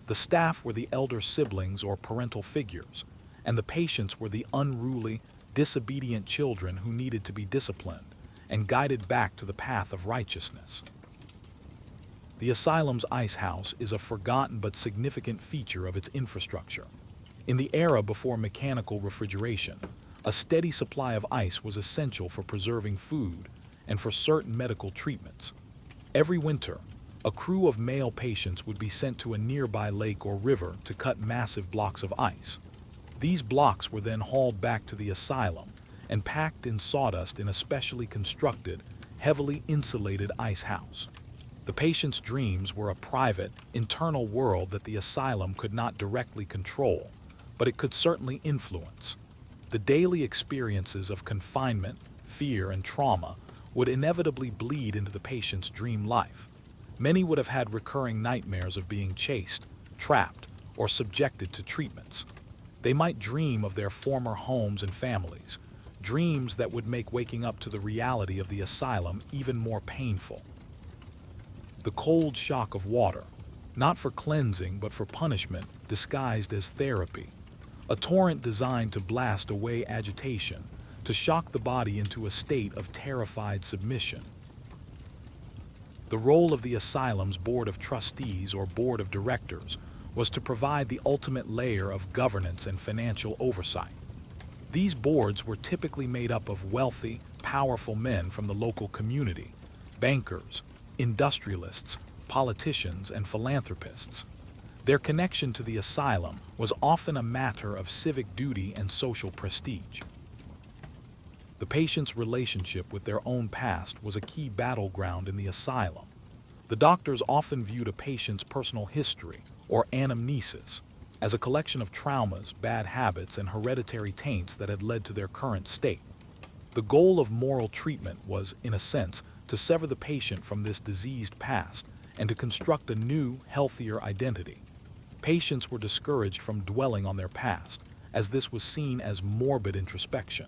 The staff were the elder siblings or parental figures, and the patients were the unruly, disobedient children who needed to be disciplined and guided back to the path of righteousness. The asylum's ice house is a forgotten but significant feature of its infrastructure. In the era before mechanical refrigeration, a steady supply of ice was essential for preserving food and for certain medical treatments. Every winter, a crew of male patients would be sent to a nearby lake or river to cut massive blocks of ice. These blocks were then hauled back to the asylum and packed in sawdust in a specially constructed, heavily insulated ice house. The patient's dreams were a private, internal world that the asylum could not directly control, but it could certainly influence. The daily experiences of confinement, fear, and trauma would inevitably bleed into the patient's dream life. Many would have had recurring nightmares of being chased, trapped, or subjected to treatments. They might dream of their former homes and families, dreams that would make waking up to the reality of the asylum even more painful. The cold shock of water, not for cleansing but for punishment disguised as therapy. A torrent designed to blast away agitation, to shock the body into a state of terrified submission. The role of the asylum's board of trustees or board of directors was to provide the ultimate layer of governance and financial oversight. These boards were typically made up of wealthy, powerful men from the local community, bankers, industrialists, politicians, and philanthropists. Their connection to the asylum was often a matter of civic duty and social prestige. The patient's relationship with their own past was a key battleground in the asylum. The doctors often viewed a patient's personal history, or anamnesis, as a collection of traumas, bad habits, and hereditary taints that had led to their current state. The goal of moral treatment was, in a sense, to sever the patient from this diseased past and to construct a new, healthier identity. Patients were discouraged from dwelling on their past, as this was seen as morbid introspection.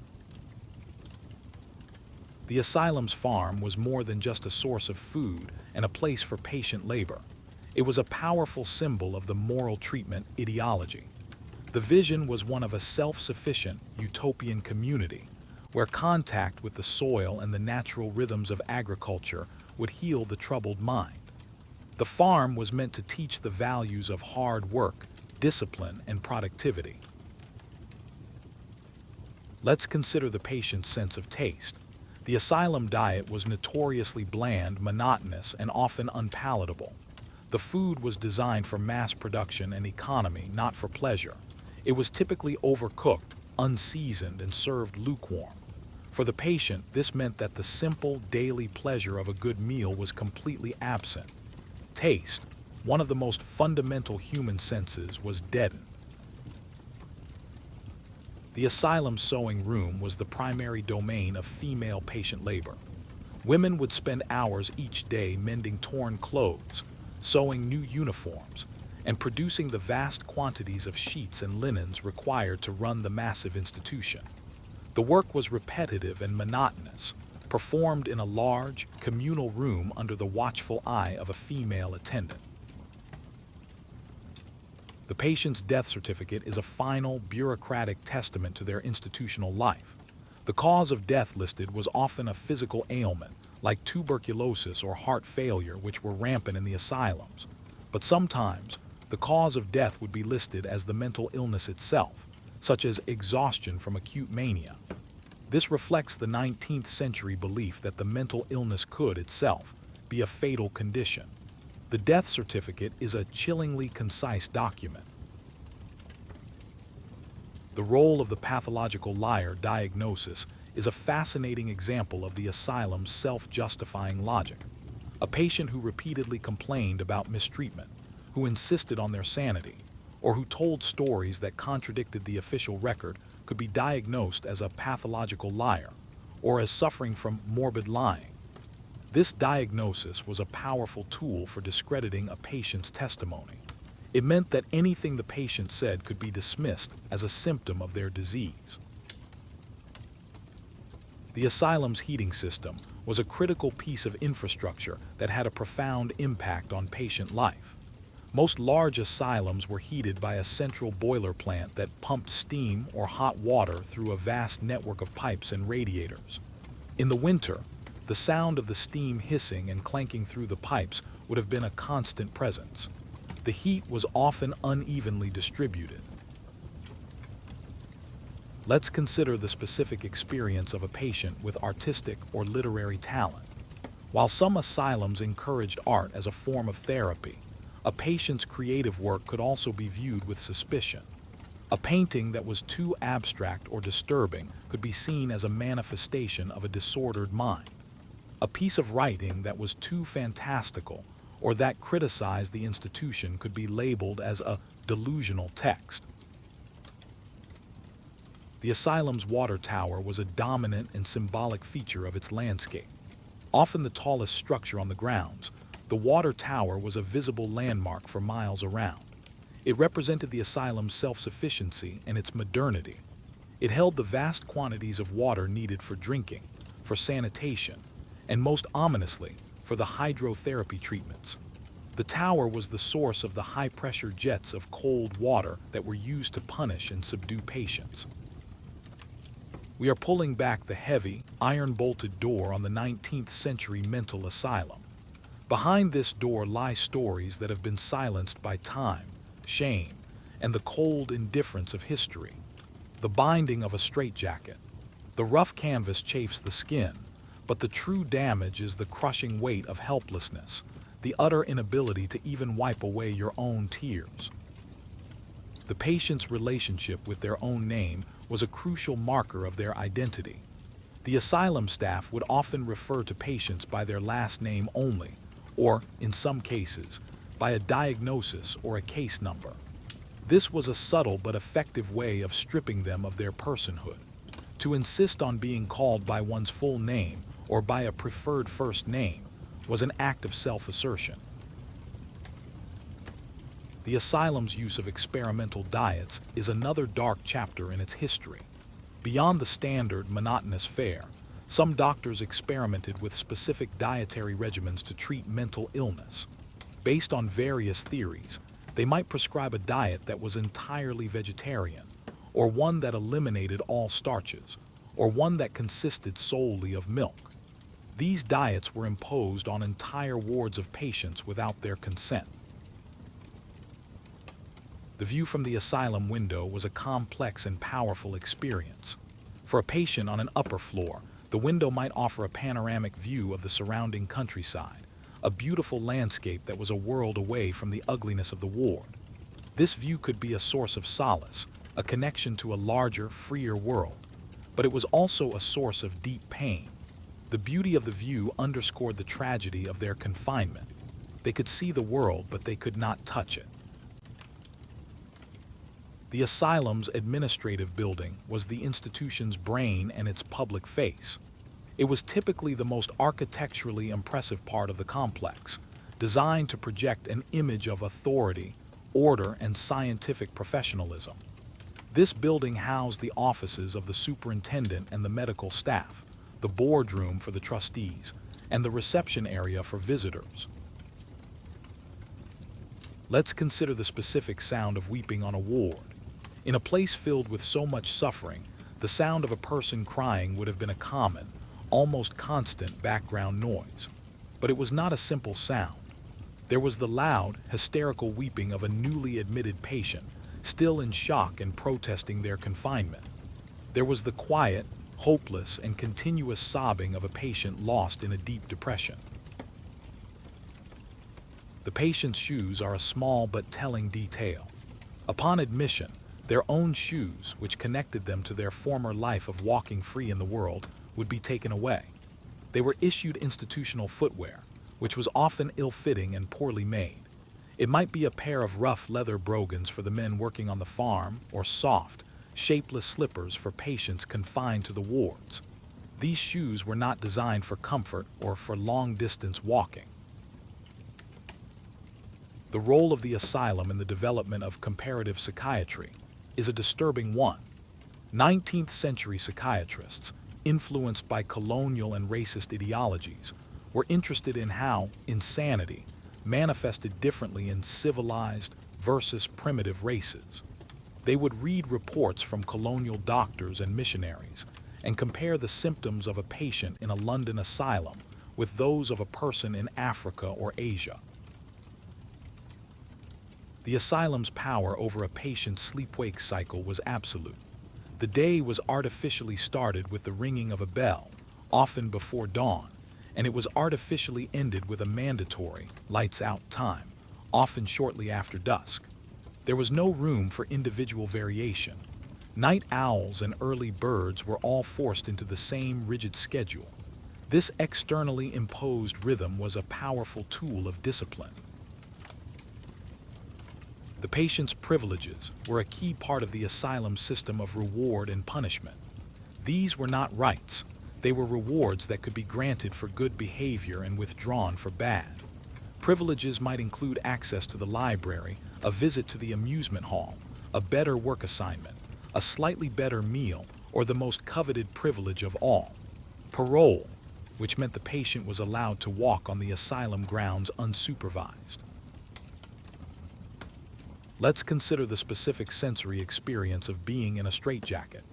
The asylum's farm was more than just a source of food and a place for patient labor. It was a powerful symbol of the moral treatment ideology. The vision was one of a self-sufficient, utopian community, where contact with the soil and the natural rhythms of agriculture would heal the troubled mind. The farm was meant to teach the values of hard work, discipline, and productivity. Let's consider the patient's sense of taste. The asylum diet was notoriously bland, monotonous, and often unpalatable. The food was designed for mass production and economy, not for pleasure. It was typically overcooked, unseasoned, and served lukewarm. For the patient, this meant that the simple, daily pleasure of a good meal was completely absent. Taste, one of the most fundamental human senses, was deadened. The asylum sewing room was the primary domain of female patient labor. Women would spend hours each day mending torn clothes, sewing new uniforms, and producing the vast quantities of sheets and linens required to run the massive institution. The work was repetitive and monotonous, performed in a large, communal room under the watchful eye of a female attendant. The patient's death certificate is a final, bureaucratic testament to their institutional life. The cause of death listed was often a physical ailment, like tuberculosis or heart failure, which were rampant in the asylums. But sometimes, the cause of death would be listed as the mental illness itself, such as exhaustion from acute mania. This reflects the 19th century belief that the mental illness could itself be a fatal condition. The death certificate is a chillingly concise document. The role of the pathological liar diagnosis is a fascinating example of the asylum's self-justifying logic. A patient who repeatedly complained about mistreatment, who insisted on their sanity, or who told stories that contradicted the official record could be diagnosed as a pathological liar or as suffering from morbid lying. This diagnosis was a powerful tool for discrediting a patient's testimony. It meant that anything the patient said could be dismissed as a symptom of their disease. The asylum's heating system was a critical piece of infrastructure that had a profound impact on patient life. Most large asylums were heated by a central boiler plant that pumped steam or hot water through a vast network of pipes and radiators. In the winter, the sound of the steam hissing and clanking through the pipes would have been a constant presence. The heat was often unevenly distributed. Let's consider the specific experience of a patient with artistic or literary talent. While some asylums encouraged art as a form of therapy, a patient's creative work could also be viewed with suspicion. A painting that was too abstract or disturbing could be seen as a manifestation of a disordered mind. A piece of writing that was too fantastical or that criticized the institution could be labeled as a delusional text. The asylum's water tower was a dominant and symbolic feature of its landscape. Often the tallest structure on the grounds, the water tower was a visible landmark for miles around. It represented the asylum's self-sufficiency and its modernity. It held the vast quantities of water needed for drinking, for sanitation, and most ominously, for the hydrotherapy treatments. The tower was the source of the high-pressure jets of cold water that were used to punish and subdue patients. We are pulling back the heavy, iron-bolted door on the 19th century mental asylum. Behind this door lie stories that have been silenced by time, shame, and the cold indifference of history. The binding of a straitjacket. The rough canvas chafes the skin, but the true damage is the crushing weight of helplessness, the utter inability to even wipe away your own tears. The patient's relationship with their own name was a crucial marker of their identity. The asylum staff would often refer to patients by their last name only, or, in some cases, by a diagnosis or a case number. This was a subtle but effective way of stripping them of their personhood. To insist on being called by one's full name or by a preferred first name was an act of self-assertion. The asylum's use of experimental diets is another dark chapter in its history. Beyond the standard, monotonous fare, some doctors experimented with specific dietary regimens to treat mental illness. Based on various theories, they might prescribe a diet that was entirely vegetarian, or one that eliminated all starches, or one that consisted solely of milk. These diets were imposed on entire wards of patients without their consent. The view from the asylum window was a complex and powerful experience. For a patient on an upper floor, the window might offer a panoramic view of the surrounding countryside, a beautiful landscape that was a world away from the ugliness of the ward. This view could be a source of solace, a connection to a larger, freer world, but it was also a source of deep pain. The beauty of the view underscored the tragedy of their confinement. They could see the world, but they could not touch it. The asylum's administrative building was the institution's brain and its public face. It was typically the most architecturally impressive part of the complex, designed to project an image of authority, order, and scientific professionalism. This building housed the offices of the superintendent and the medical staff, the boardroom for the trustees, and the reception area for visitors. Let's consider the specific sound of weeping on a ward. In a place filled with so much suffering, the sound of a person crying would have been a common, almost constant background noise. But it was not a simple sound. There was the loud, hysterical weeping of a newly admitted patient, still in shock and protesting their confinement. There was the quiet, hopeless, and continuous sobbing of a patient lost in a deep depression. The patient's shoes are a small but telling detail. Upon admission, their own shoes, which connected them to their former life of walking free in the world, would be taken away. They were issued institutional footwear, which was often ill-fitting and poorly made. It might be a pair of rough leather brogans for the men working on the farm, or soft, shapeless slippers for patients confined to the wards. These shoes were not designed for comfort or for long-distance walking. The role of the asylum in the development of comparative psychiatry is a disturbing one. 19th century psychiatrists, influenced by colonial and racist ideologies, were interested in how insanity manifested differently in civilized versus primitive races. They would read reports from colonial doctors and missionaries and compare the symptoms of a patient in a London asylum with those of a person in Africa or Asia. The asylum's power over a patient's sleep-wake cycle was absolute. The day was artificially started with the ringing of a bell, often before dawn, and it was artificially ended with a mandatory lights-out time, often shortly after dusk. There was no room for individual variation. Night owls and early birds were all forced into the same rigid schedule. This externally imposed rhythm was a powerful tool of discipline. The patient's privileges were a key part of the asylum system of reward and punishment. These were not rights. They were rewards that could be granted for good behavior and withdrawn for bad. Privileges might include access to the library, a visit to the amusement hall, a better work assignment, a slightly better meal, or the most coveted privilege of all, parole, which meant the patient was allowed to walk on the asylum grounds unsupervised. Let's consider the specific sensory experience of being in a straitjacket.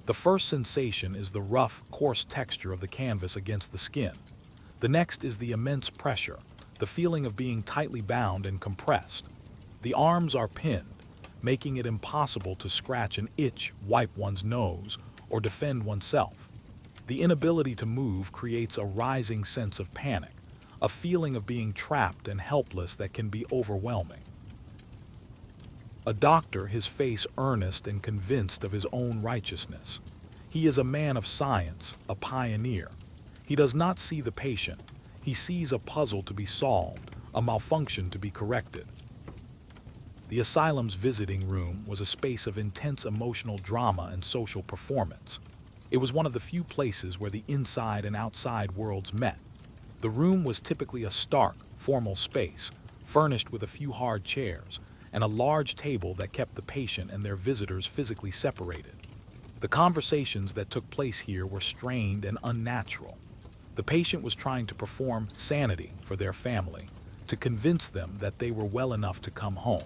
The first sensation is the rough, coarse texture of the canvas against the skin. The next is the immense pressure, the feeling of being tightly bound and compressed. The arms are pinned, making it impossible to scratch an itch, wipe one's nose, or defend oneself. The inability to move creates a rising sense of panic, a feeling of being trapped and helpless that can be overwhelming. A doctor, his face earnest and convinced of his own righteousness. He is a man of science, a pioneer. He does not see the patient. He sees a puzzle to be solved, a malfunction to be corrected. The asylum's visiting room was a space of intense emotional drama and social performance. It was one of the few places where the inside and outside worlds met. The room was typically a stark, formal space, furnished with a few hard chairs, and a large table that kept the patient and their visitors physically separated. The conversations that took place here were strained and unnatural. The patient was trying to perform sanity for their family, to convince them that they were well enough to come home.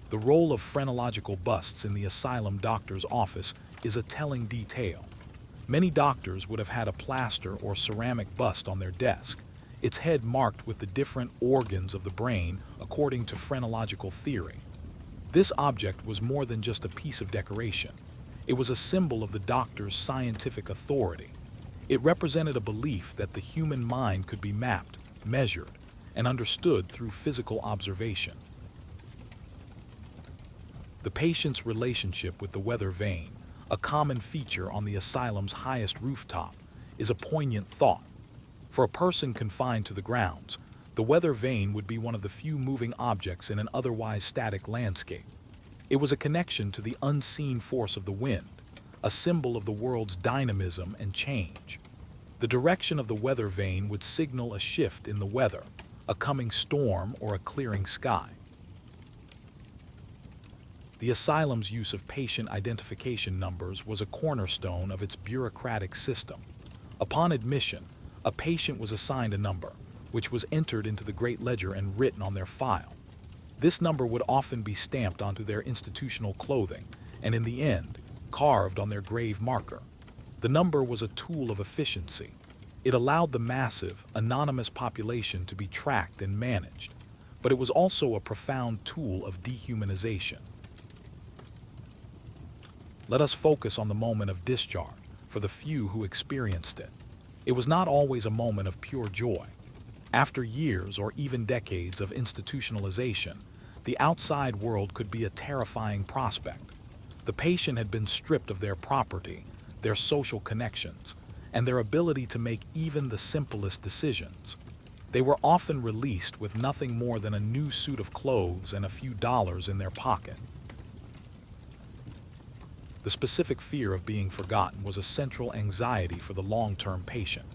The role of phrenological busts in the asylum doctor's office is a telling detail. Many doctors would have had a plaster or ceramic bust on their desk, its head marked with the different organs of the brain according to phrenological theory. This object was more than just a piece of decoration. It was a symbol of the doctor's scientific authority. It represented a belief that the human mind could be mapped, measured, and understood through physical observation. The patient's relationship with the weather vane, a common feature on the asylum's highest rooftop, is a poignant thought. For a person confined to the grounds, the weather vane would be one of the few moving objects in an otherwise static landscape. It was a connection to the unseen force of the wind, a symbol of the world's dynamism and change. The direction of the weather vane would signal a shift in the weather, a coming storm or a clearing sky. The asylum's use of patient identification numbers was a cornerstone of its bureaucratic system. Upon admission, a patient was assigned a number, which was entered into the great ledger and written on their file. This number would often be stamped onto their institutional clothing, and in the end, carved on their grave marker. The number was a tool of efficiency. It allowed the massive, anonymous population to be tracked and managed, but it was also a profound tool of dehumanization. Let us focus on the moment of discharge for the few who experienced it. It was not always a moment of pure joy. After years or even decades of institutionalization, the outside world could be a terrifying prospect. The patient had been stripped of their property, their social connections, and their ability to make even the simplest decisions. They were often released with nothing more than a new suit of clothes and a few dollars in their pocket. The specific fear of being forgotten was a central anxiety for the long-term patient.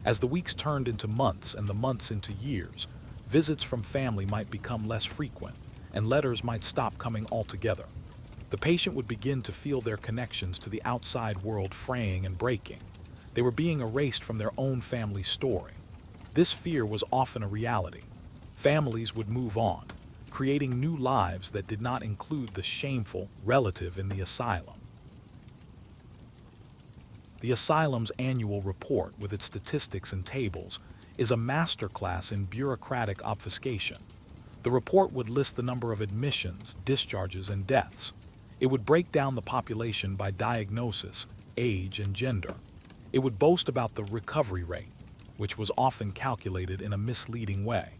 As the weeks turned into months and the months into years, visits from family might become less frequent, and letters might stop coming altogether. The patient would begin to feel their connections to the outside world fraying and breaking. They were being erased from their own family story. This fear was often a reality. Families would move on, creating new lives that did not include the shameful relative in the asylum. The asylum's annual report, with its statistics and tables, is a masterclass in bureaucratic obfuscation. The report would list the number of admissions, discharges, and deaths. It would break down the population by diagnosis, age, and gender. It would boast about the recovery rate, which was often calculated in a misleading way.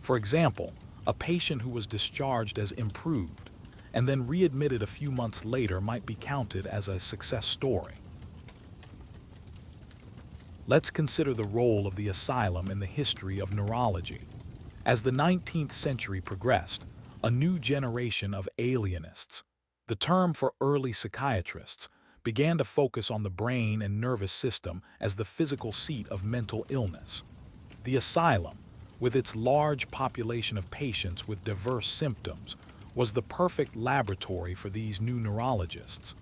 For example, a patient who was discharged as improved and then readmitted a few months later might be counted as a success story. Let's consider the role of the asylum in the history of neurology. As the 19th century progressed, a new generation of alienists, the term for early psychiatrists, began to focus on the brain and nervous system as the physical seat of mental illness. The asylum, with its large population of patients with diverse symptoms, was the perfect laboratory for these new neurologists.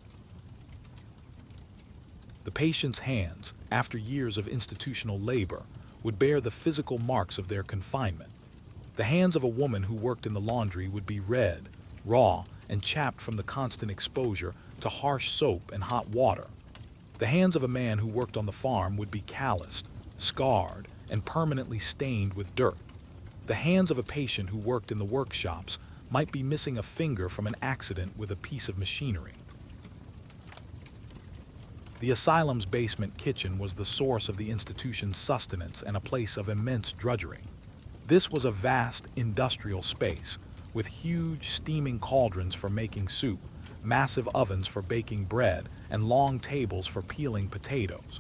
The patient's hands, after years of institutional labor, would bear the physical marks of their confinement. The hands of a woman who worked in the laundry would be red, raw, and chapped from the constant exposure to harsh soap and hot water. The hands of a man who worked on the farm would be calloused, scarred, and permanently stained with dirt. The hands of a patient who worked in the workshops might be missing a finger from an accident with a piece of machinery. The asylum's basement kitchen was the source of the institution's sustenance and a place of immense drudgery. This was a vast industrial space, with huge steaming cauldrons for making soup, massive ovens for baking bread, and long tables for peeling potatoes.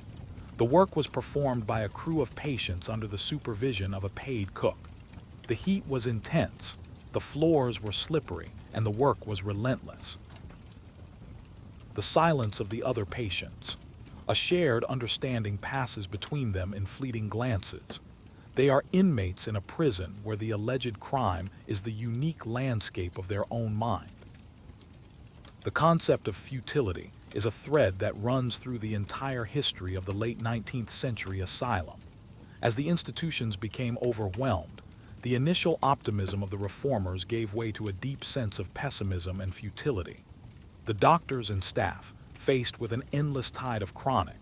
The work was performed by a crew of patients under the supervision of a paid cook. The heat was intense, the floors were slippery, and the work was relentless. The silence of the other patients. A shared understanding passes between them in fleeting glances. They are inmates in a prison where the alleged crime is the unique landscape of their own mind. The concept of futility is a thread that runs through the entire history of the late 19th century asylum. As the institutions became overwhelmed, the initial optimism of the reformers gave way to a deep sense of pessimism and futility. The doctors and staff, faced with an endless tide of chronic,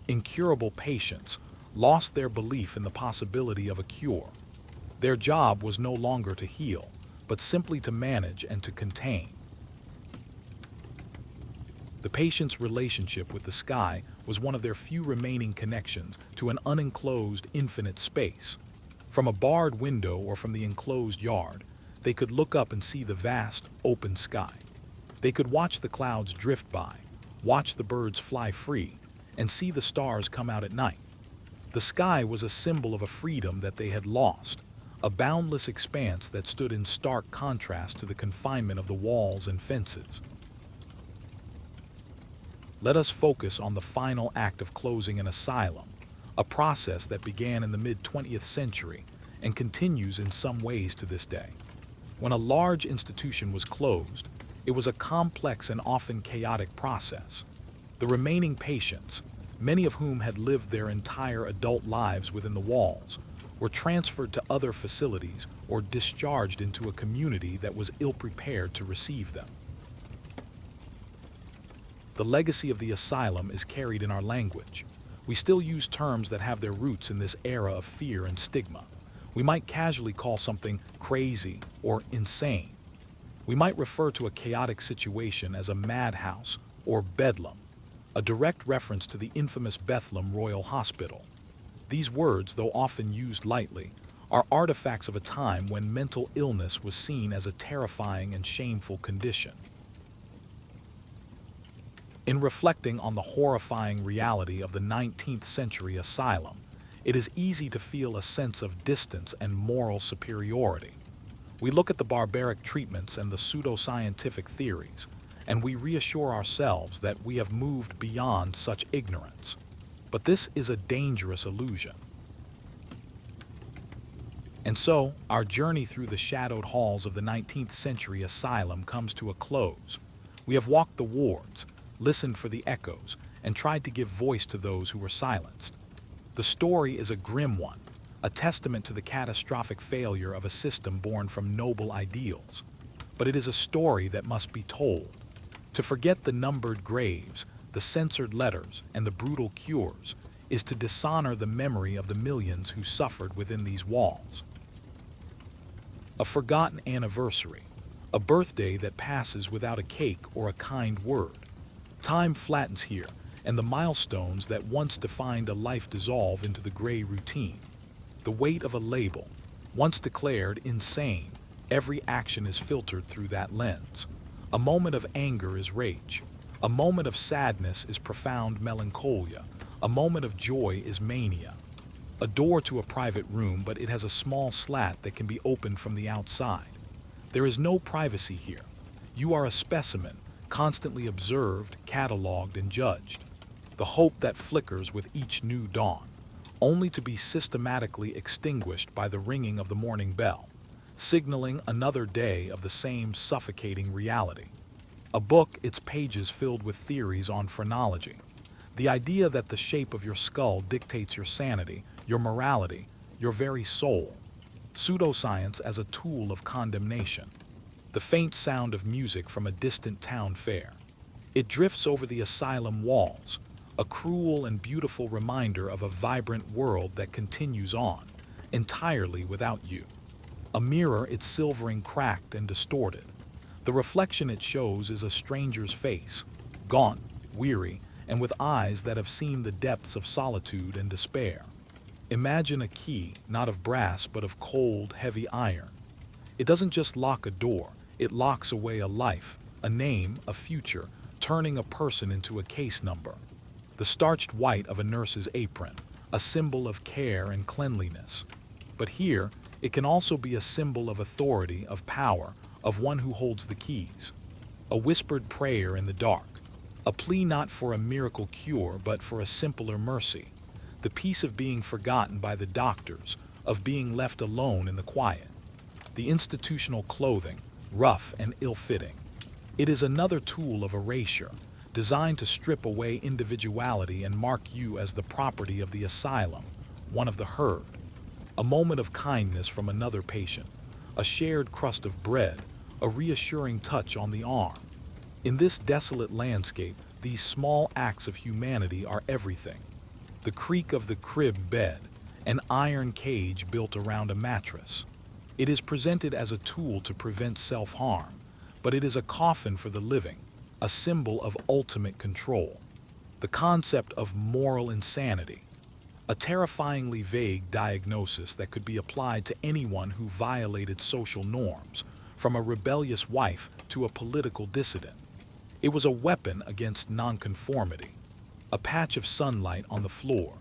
incurable patients, lost their belief in the possibility of a cure. Their job was no longer to heal, but simply to manage and to contain. The patient's relationship with the sky was one of their few remaining connections to an unenclosed, infinite space. From a barred window or from the enclosed yard, they could look up and see the vast, open sky. They could watch the clouds drift by, watch the birds fly free, and see the stars come out at night. The sky was a symbol of a freedom that they had lost, a boundless expanse that stood in stark contrast to the confinement of the walls and fences. Let us focus on the final act of closing an asylum, a process that began in the mid-20th century and continues in some ways to this day. When a large institution was closed, it was a complex and often chaotic process. The remaining patients, many of whom had lived their entire adult lives within the walls, were transferred to other facilities or discharged into a community that was ill-prepared to receive them. The legacy of the asylum is carried in our language. We still use terms that have their roots in this era of fear and stigma. We might casually call something crazy or insane. We might refer to a chaotic situation as a madhouse or bedlam, a direct reference to the infamous Bethlehem Royal Hospital. These words, though often used lightly, are artifacts of a time when mental illness was seen as a terrifying and shameful condition. In reflecting on the horrifying reality of the 19th century asylum, it is easy to feel a sense of distance and moral superiority. We look at the barbaric treatments and the pseudoscientific theories, and we reassure ourselves that we have moved beyond such ignorance. But this is a dangerous illusion. And so, our journey through the shadowed halls of the 19th century asylum comes to a close. We have walked the wards, listened for the echoes, and tried to give voice to those who were silenced. The story is a grim one, a testament to the catastrophic failure of a system born from noble ideals. But it is a story that must be told. To forget the numbered graves, the censored letters, and the brutal cures is to dishonor the memory of the millions who suffered within these walls. A forgotten anniversary, a birthday that passes without a cake or a kind word. Time flattens here, and the milestones that once defined a life dissolve into the gray routine. The weight of a label, once declared insane, every action is filtered through that lens. A moment of anger is rage. A moment of sadness is profound melancholia. A moment of joy is mania. A door to a private room, but it has a small slat that can be opened from the outside. There is no privacy here. You are a specimen, constantly observed, catalogued, and judged. The hope that flickers with each new dawn, only to be systematically extinguished by the ringing of the morning bell, signaling another day of the same suffocating reality. A book, its pages filled with theories on phrenology. The idea that the shape of your skull dictates your sanity, your morality, your very soul. Pseudoscience as a tool of condemnation. The faint sound of music from a distant town fair. It drifts over the asylum walls, a cruel and beautiful reminder of a vibrant world that continues on, entirely without you. A mirror, its silvering cracked and distorted. The reflection it shows is a stranger's face, gaunt, weary, and with eyes that have seen the depths of solitude and despair. Imagine a key, not of brass but of cold, heavy iron. It doesn't just lock a door, it locks away a life, a name, a future, turning a person into a case number. The starched white of a nurse's apron, a symbol of care and cleanliness. But here, it can also be a symbol of authority, of power, of one who holds the keys. A whispered prayer in the dark, a plea not for a miracle cure but for a simpler mercy. The peace of being forgotten by the doctors, of being left alone in the quiet. The institutional clothing, rough and ill-fitting. It is another tool of erasure, designed to strip away individuality and mark you as the property of the asylum, one of the herd. A moment of kindness from another patient, a shared crust of bread, a reassuring touch on the arm. In this desolate landscape, these small acts of humanity are everything. The creak of the crib bed, an iron cage built around a mattress. It is presented as a tool to prevent self-harm, but it is a coffin for the living, a symbol of ultimate control. The concept of moral insanity, a terrifyingly vague diagnosis that could be applied to anyone who violated social norms, from a rebellious wife to a political dissident. It was a weapon against nonconformity. A patch of sunlight on the floor.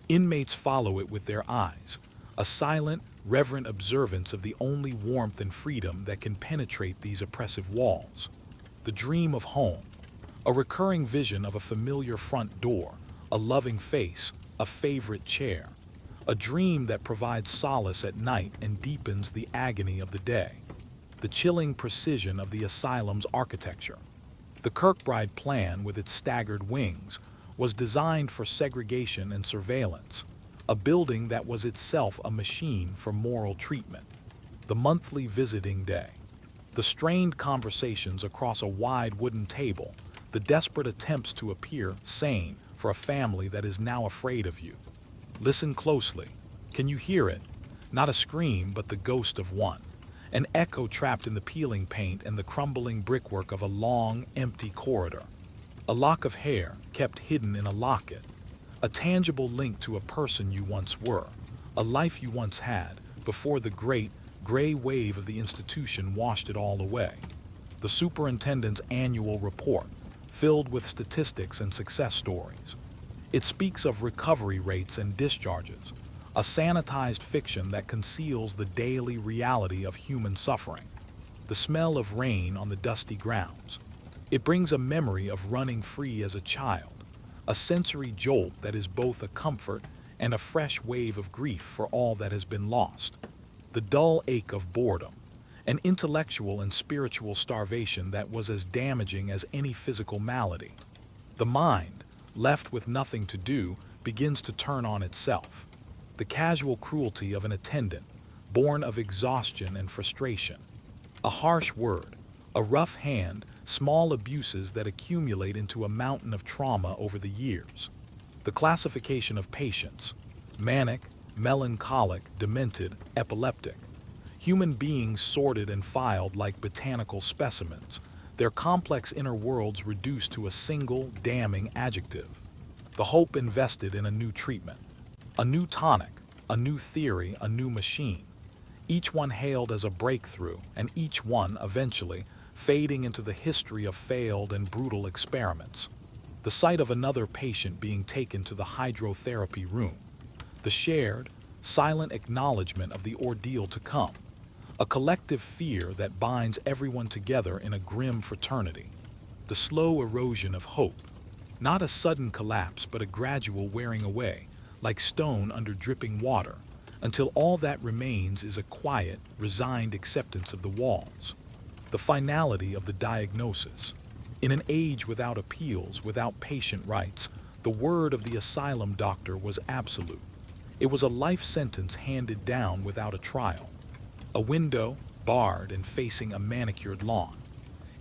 Inmates follow it with their eyes, a silent, reverent observance of the only warmth and freedom that can penetrate these oppressive walls. The dream of home, a recurring vision of a familiar front door, a loving face, a favorite chair. A dream that provides solace at night and deepens the agony of the day. The chilling precision of the asylum's architecture. The Kirkbride Plan, with its staggered wings, was designed for segregation and surveillance, a building that was itself a machine for moral treatment. The monthly visiting day. The strained conversations across a wide wooden table, the desperate attempts to appear sane for a family that is now afraid of you. Listen closely. Can you hear it? Not a scream, but the ghost of one. An echo trapped in the peeling paint and the crumbling brickwork of a long, empty corridor. A lock of hair kept hidden in a locket. A tangible link to a person you once were, a life you once had, before the great, gray wave of the institution washed it all away. The superintendent's annual report, filled with statistics and success stories. It speaks of recovery rates and discharges, a sanitized fiction that conceals the daily reality of human suffering. The smell of rain on the dusty grounds. It brings a memory of running free as a child, a sensory jolt that is both a comfort and a fresh wave of grief for all that has been lost. The dull ache of boredom, an intellectual and spiritual starvation that was as damaging as any physical malady. The mind, left with nothing to do, begins to turn on itself. The casual cruelty of an attendant, born of exhaustion and frustration. A harsh word, a rough hand, small abuses that accumulate into a mountain of trauma over the years. The classification of patients: manic, melancholic, demented, epileptic. Human beings sorted and filed like botanical specimens, their complex inner worlds reduced to a single, damning adjective. The hope invested in a new treatment, a new tonic, a new theory, a new machine. Each one hailed as a breakthrough, and each one, eventually, fading into the history of failed and brutal experiments. The sight of another patient being taken to the hydrotherapy room, the shared, silent acknowledgement of the ordeal to come, a collective fear that binds everyone together in a grim fraternity, the slow erosion of hope, not a sudden collapse but a gradual wearing away, like stone under dripping water, until all that remains is a quiet, resigned acceptance of the walls. The finality of the diagnosis. In an age without appeals, without patient rights, the word of the asylum doctor was absolute. It was a life sentence handed down without a trial. A window, barred and facing a manicured lawn.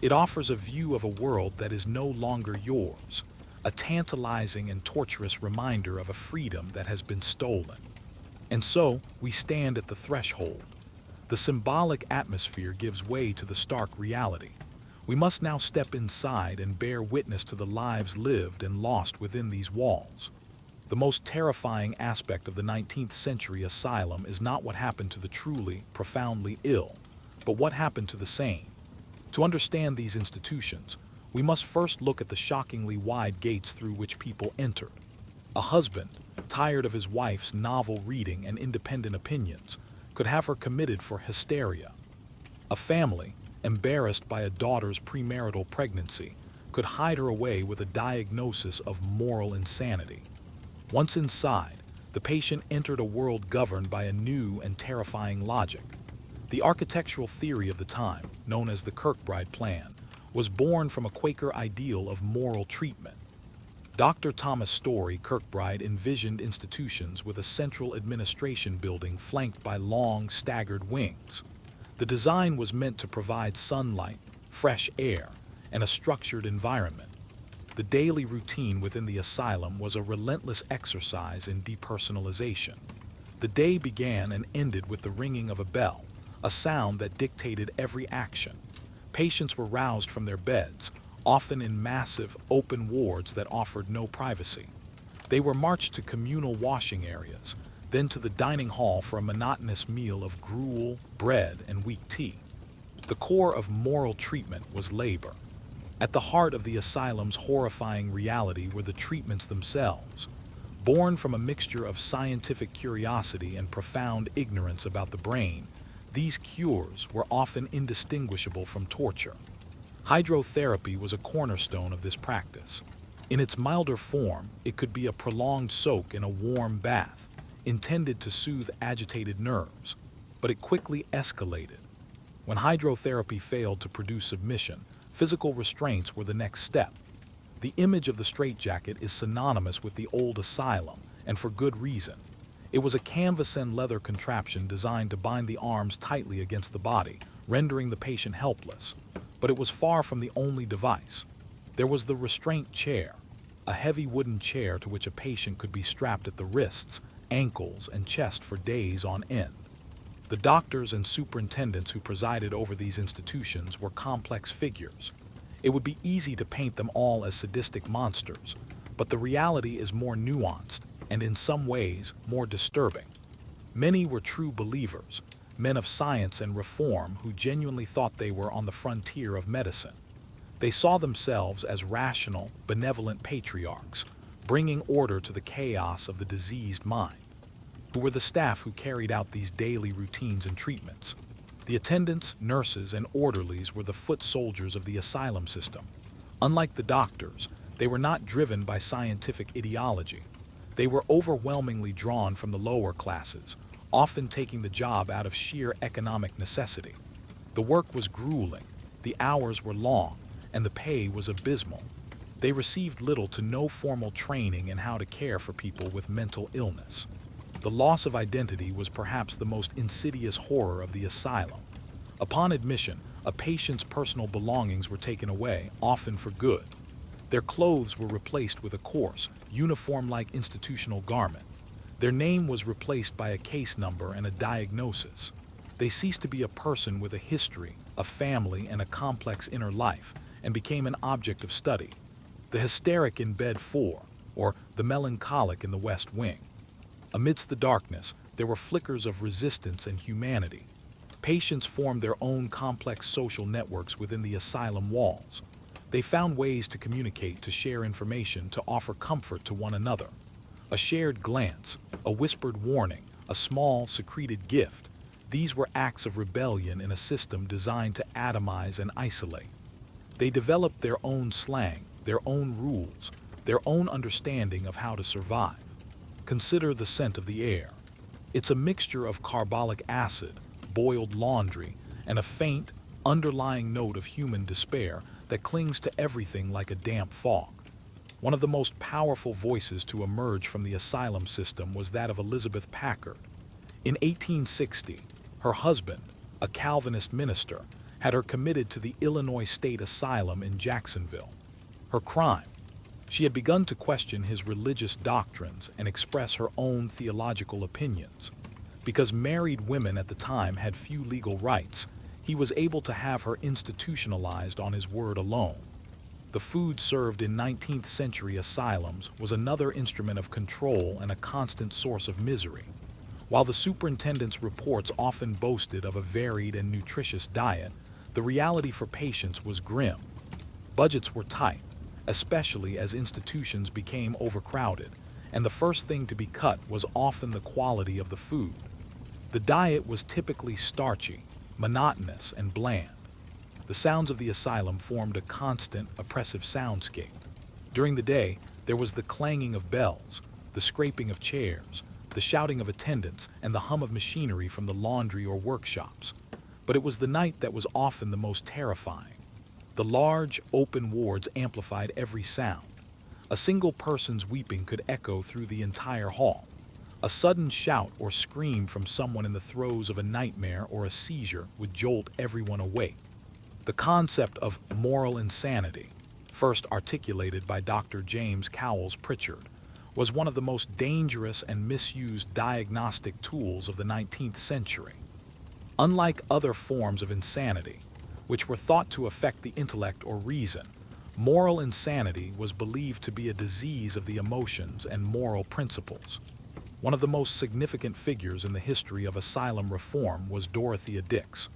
It offers a view of a world that is no longer yours, a tantalizing and torturous reminder of a freedom that has been stolen. And so, we stand at the threshold. The symbolic atmosphere gives way to the stark reality. We must now step inside and bear witness to the lives lived and lost within these walls. The most terrifying aspect of the 19th century asylum is not what happened to the truly, profoundly ill, but what happened to the sane. To understand these institutions, we must first look at the shockingly wide gates through which people entered. A husband, tired of his wife's novel reading and independent opinions, could have her committed for hysteria. A family, embarrassed by a daughter's premarital pregnancy, could hide her away with a diagnosis of moral insanity. Once inside, the patient entered a world governed by a new and terrifying logic. The architectural theory of the time, known as the Kirkbride Plan, was born from a Quaker ideal of moral treatment. Dr. Thomas Story Kirkbride envisioned institutions with a central administration building flanked by long, staggered wings. The design was meant to provide sunlight, fresh air, and a structured environment. The daily routine within the asylum was a relentless exercise in depersonalization. The day began and ended with the ringing of a bell, a sound that dictated every action. Patients were roused from their beds, often in massive, open wards that offered no privacy. They were marched to communal washing areas, then to the dining hall for a monotonous meal of gruel, bread, and weak tea. The core of moral treatment was labor. At the heart of the asylum's horrifying reality were the treatments themselves. Born from a mixture of scientific curiosity and profound ignorance about the brain, these cures were often indistinguishable from torture. Hydrotherapy was a cornerstone of this practice. In its milder form, it could be a prolonged soak in a warm bath, intended to soothe agitated nerves, but it quickly escalated. When hydrotherapy failed to produce submission, physical restraints were the next step. The image of the straitjacket is synonymous with the old asylum, and for good reason. It was a canvas and leather contraption designed to bind the arms tightly against the body, rendering the patient helpless. But it was far from the only device. There was the restraint chair, a heavy wooden chair to which a patient could be strapped at the wrists, ankles, and chest for days on end. The doctors and superintendents who presided over these institutions were complex figures. It would be easy to paint them all as sadistic monsters, but the reality is more nuanced and in some ways more disturbing. Many were true believers, men of science and reform who genuinely thought they were on the frontier of medicine. They saw themselves as rational, benevolent patriarchs, bringing order to the chaos of the diseased mind. Who were the staff who carried out these daily routines and treatments? The attendants, nurses, and orderlies were the foot soldiers of the asylum system. Unlike the doctors, they were not driven by scientific ideology. They were overwhelmingly drawn from the lower classes, often taking the job out of sheer economic necessity. The work was grueling, the hours were long, and the pay was abysmal. They received little to no formal training in how to care for people with mental illness. The loss of identity was perhaps the most insidious horror of the asylum. Upon admission, a patient's personal belongings were taken away, often for good. Their clothes were replaced with a coarse, uniform-like institutional garment. Their name was replaced by a case number and a diagnosis. They ceased to be a person with a history, a family, and a complex inner life, and became an object of study. The hysteric in bed 4, or the melancholic in the West Wing. Amidst the darkness, there were flickers of resistance and humanity. Patients formed their own complex social networks within the asylum walls. They found ways to communicate, to share information, to offer comfort to one another. A shared glance, a whispered warning, a small, secreted gift. These were acts of rebellion in a system designed to atomize and isolate. They developed their own slang, their own rules, their own understanding of how to survive. Consider the scent of the air. It's a mixture of carbolic acid, boiled laundry, and a faint, underlying note of human despair that clings to everything like a damp fog. One of the most powerful voices to emerge from the asylum system was that of Elizabeth Packard. In 1860, her husband, a Calvinist minister, had her committed to the Illinois State Asylum in Jacksonville. Her crime? She had begun to question his religious doctrines and express her own theological opinions. Because married women at the time had few legal rights, he was able to have her institutionalized on his word alone. The food served in 19th century asylums was another instrument of control and a constant source of misery. While the superintendent's reports often boasted of a varied and nutritious diet, the reality for patients was grim. Budgets were tight, especially as institutions became overcrowded, and the first thing to be cut was often the quality of the food. The diet was typically starchy, monotonous, and bland. The sounds of the asylum formed a constant, oppressive soundscape. During the day, there was the clanging of bells, the scraping of chairs, the shouting of attendants, and the hum of machinery from the laundry or workshops. But it was the night that was often the most terrifying. The large, open wards amplified every sound. A single person's weeping could echo through the entire hall. A sudden shout or scream from someone in the throes of a nightmare or a seizure would jolt everyone awake. The concept of moral insanity, first articulated by Dr. James Cowles Pritchard, was one of the most dangerous and misused diagnostic tools of the 19th century. Unlike other forms of insanity, which were thought to affect the intellect or reason, moral insanity was believed to be a disease of the emotions and moral principles. One of the most significant figures in the history of asylum reform was Dorothea Dix.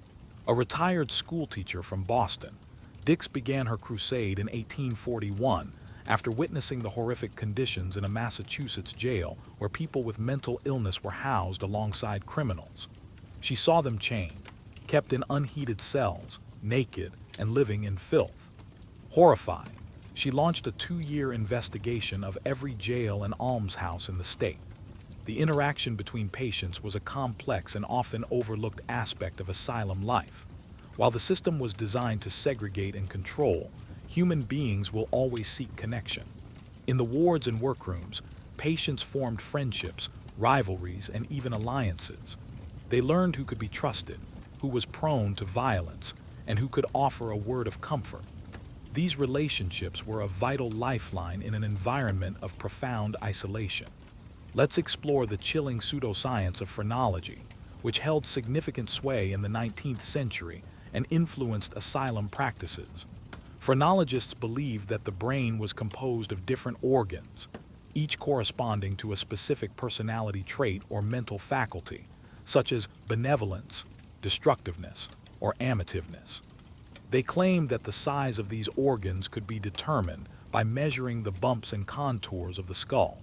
A retired schoolteacher from Boston, Dix began her crusade in 1841 after witnessing the horrific conditions in a Massachusetts jail where people with mental illness were housed alongside criminals. She saw them chained, kept in unheated cells, naked, and living in filth. Horrified, she launched a 2-year investigation of every jail and almshouse in the state. The interaction between patients was a complex and often overlooked aspect of asylum life. While the system was designed to segregate and control, human beings will always seek connection. In the wards and workrooms, patients formed friendships, rivalries, and even alliances. They learned who could be trusted, who was prone to violence, and who could offer a word of comfort. These relationships were a vital lifeline in an environment of profound isolation. Let's explore the chilling pseudoscience of phrenology, which held significant sway in the 19th century and influenced asylum practices. Phrenologists believed that the brain was composed of different organs, each corresponding to a specific personality trait or mental faculty, such as benevolence, destructiveness, or amativeness. They claimed that the size of these organs could be determined by measuring the bumps and contours of the skull.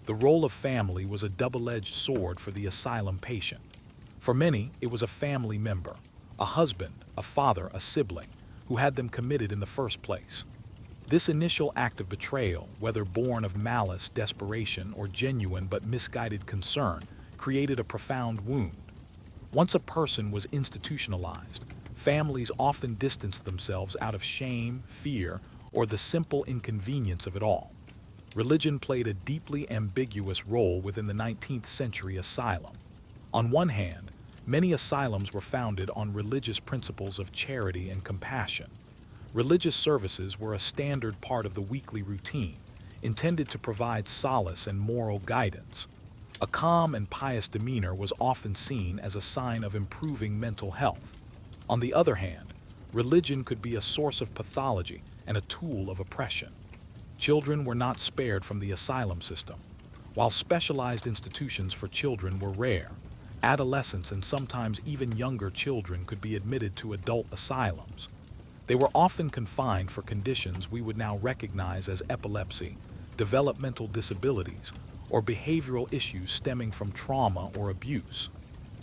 The role of family was a double-edged sword for the asylum patient. For many, it was a family member, a husband, a father, a sibling, who had them committed in the first place. This initial act of betrayal, whether born of malice, desperation, or genuine but misguided concern, created a profound wound. Once a person was institutionalized, families often distanced themselves out of shame, fear, or the simple inconvenience of it all. Religion played a deeply ambiguous role within the 19th century asylum. On one hand, many asylums were founded on religious principles of charity and compassion. Religious services were a standard part of the weekly routine, intended to provide solace and moral guidance. A calm and pious demeanor was often seen as a sign of improving mental health. On the other hand, religion could be a source of pathology and a tool of oppression. Children were not spared from the asylum system. While specialized institutions for children were rare, adolescents and sometimes even younger children could be admitted to adult asylums. They were often confined for conditions we would now recognize as epilepsy, developmental disabilities, or behavioral issues stemming from trauma or abuse.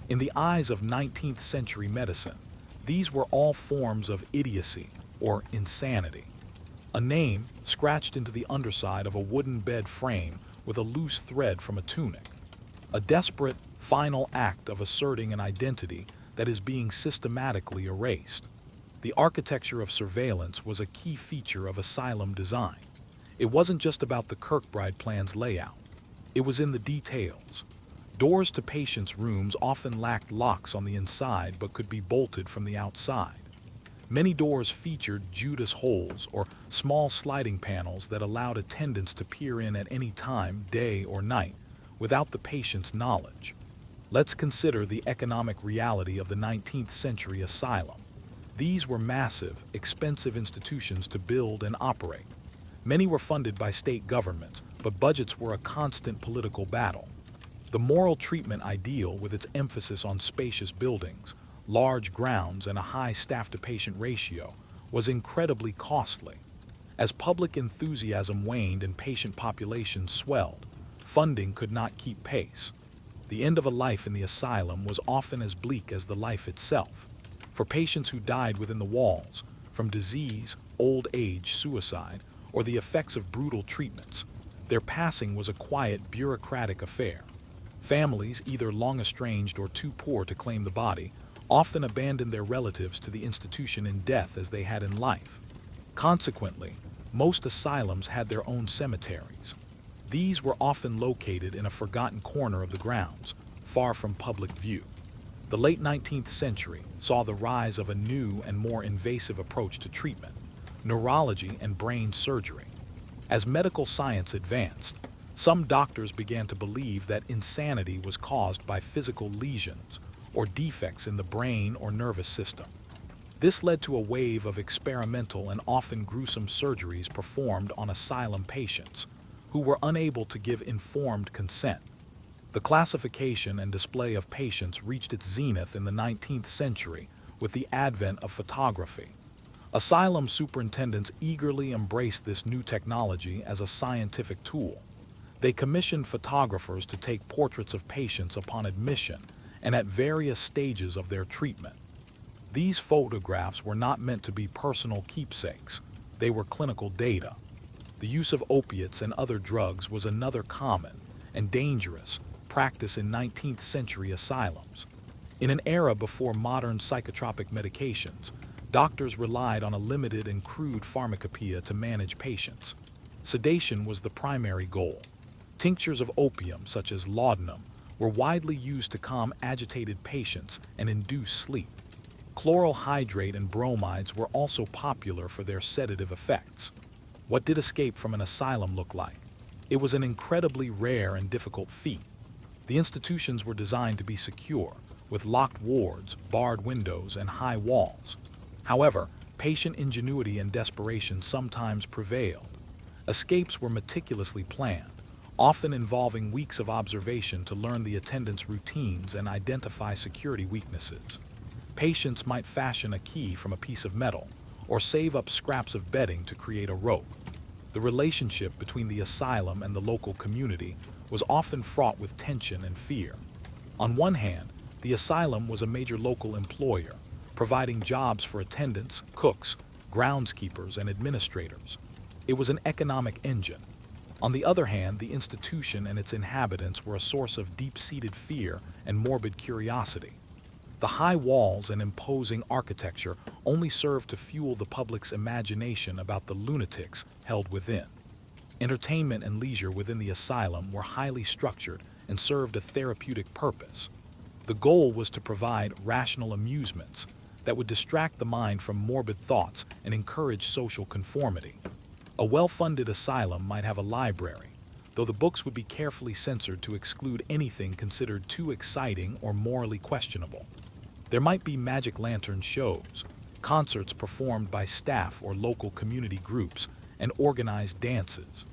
In the eyes of 19th century medicine, these were all forms of idiocy or insanity. A name scratched into the underside of a wooden bed frame with a loose thread from a tunic. A desperate, final act of asserting an identity that is being systematically erased. The architecture of surveillance was a key feature of asylum design. It wasn't just about the Kirkbride Plan's layout. It was in the details. Doors to patients' rooms often lacked locks on the inside but could be bolted from the outside. Many doors featured Judas holes or small sliding panels that allowed attendants to peer in at any time, day or night, without the patient's knowledge. Let's consider the economic reality of the 19th century asylum. These were massive, expensive institutions to build and operate. Many were funded by state governments, but budgets were a constant political battle. The moral treatment ideal, with its emphasis on spacious buildings, large grounds, and a high staff-to-patient ratio, was incredibly costly. As public enthusiasm waned and patient populations swelled, funding could not keep pace. The end of a life in the asylum was often as bleak as the life itself. For patients who died within the walls, from disease, old age, suicide, or the effects of brutal treatments, their passing was a quiet, bureaucratic affair. Families, either long estranged or too poor to claim the body, often abandoned their relatives to the institution in death as they had in life. Consequently, most asylums had their own cemeteries. These were often located in a forgotten corner of the grounds, far from public view. The late 19th century saw the rise of a new and more invasive approach to treatment: neurology and brain surgery. As medical science advanced, some doctors began to believe that insanity was caused by physical lesions or defects in the brain or nervous system. This led to a wave of experimental and often gruesome surgeries performed on asylum patients who were unable to give informed consent. The classification and display of patients reached its zenith in the 19th century with the advent of photography. Asylum superintendents eagerly embraced this new technology as a scientific tool. They commissioned photographers to take portraits of patients upon admission and at various stages of their treatment. These photographs were not meant to be personal keepsakes. They were clinical data. The use of opiates and other drugs was another common and dangerous practice in 19th century asylums. In an era before modern psychotropic medications, doctors relied on a limited and crude pharmacopoeia to manage patients. Sedation was the primary goal. Tinctures of opium, such as laudanum, were widely used to calm agitated patients and induce sleep. Chloral hydrate and bromides were also popular for their sedative effects. What did escape from an asylum look like? It was an incredibly rare and difficult feat. The institutions were designed to be secure, with locked wards, barred windows, and high walls. However, patient ingenuity and desperation sometimes prevailed. Escapes were meticulously planned, often involving weeks of observation to learn the attendants' routines and identify security weaknesses. Patients might fashion a key from a piece of metal, or save up scraps of bedding to create a rope. The relationship between the asylum and the local community was often fraught with tension and fear. On one hand, the asylum was a major local employer, providing jobs for attendants, cooks, groundskeepers, and administrators. It was an economic engine. On the other hand, the institution and its inhabitants were a source of deep-seated fear and morbid curiosity. The high walls and imposing architecture only served to fuel the public's imagination about the lunatics held within. Entertainment and leisure within the asylum were highly structured and served a therapeutic purpose. The goal was to provide rational amusements that would distract the mind from morbid thoughts and encourage social conformity. A well-funded asylum might have a library, though the books would be carefully censored to exclude anything considered too exciting or morally questionable. There might be magic lantern shows, concerts performed by staff or local community groups, and organized dances.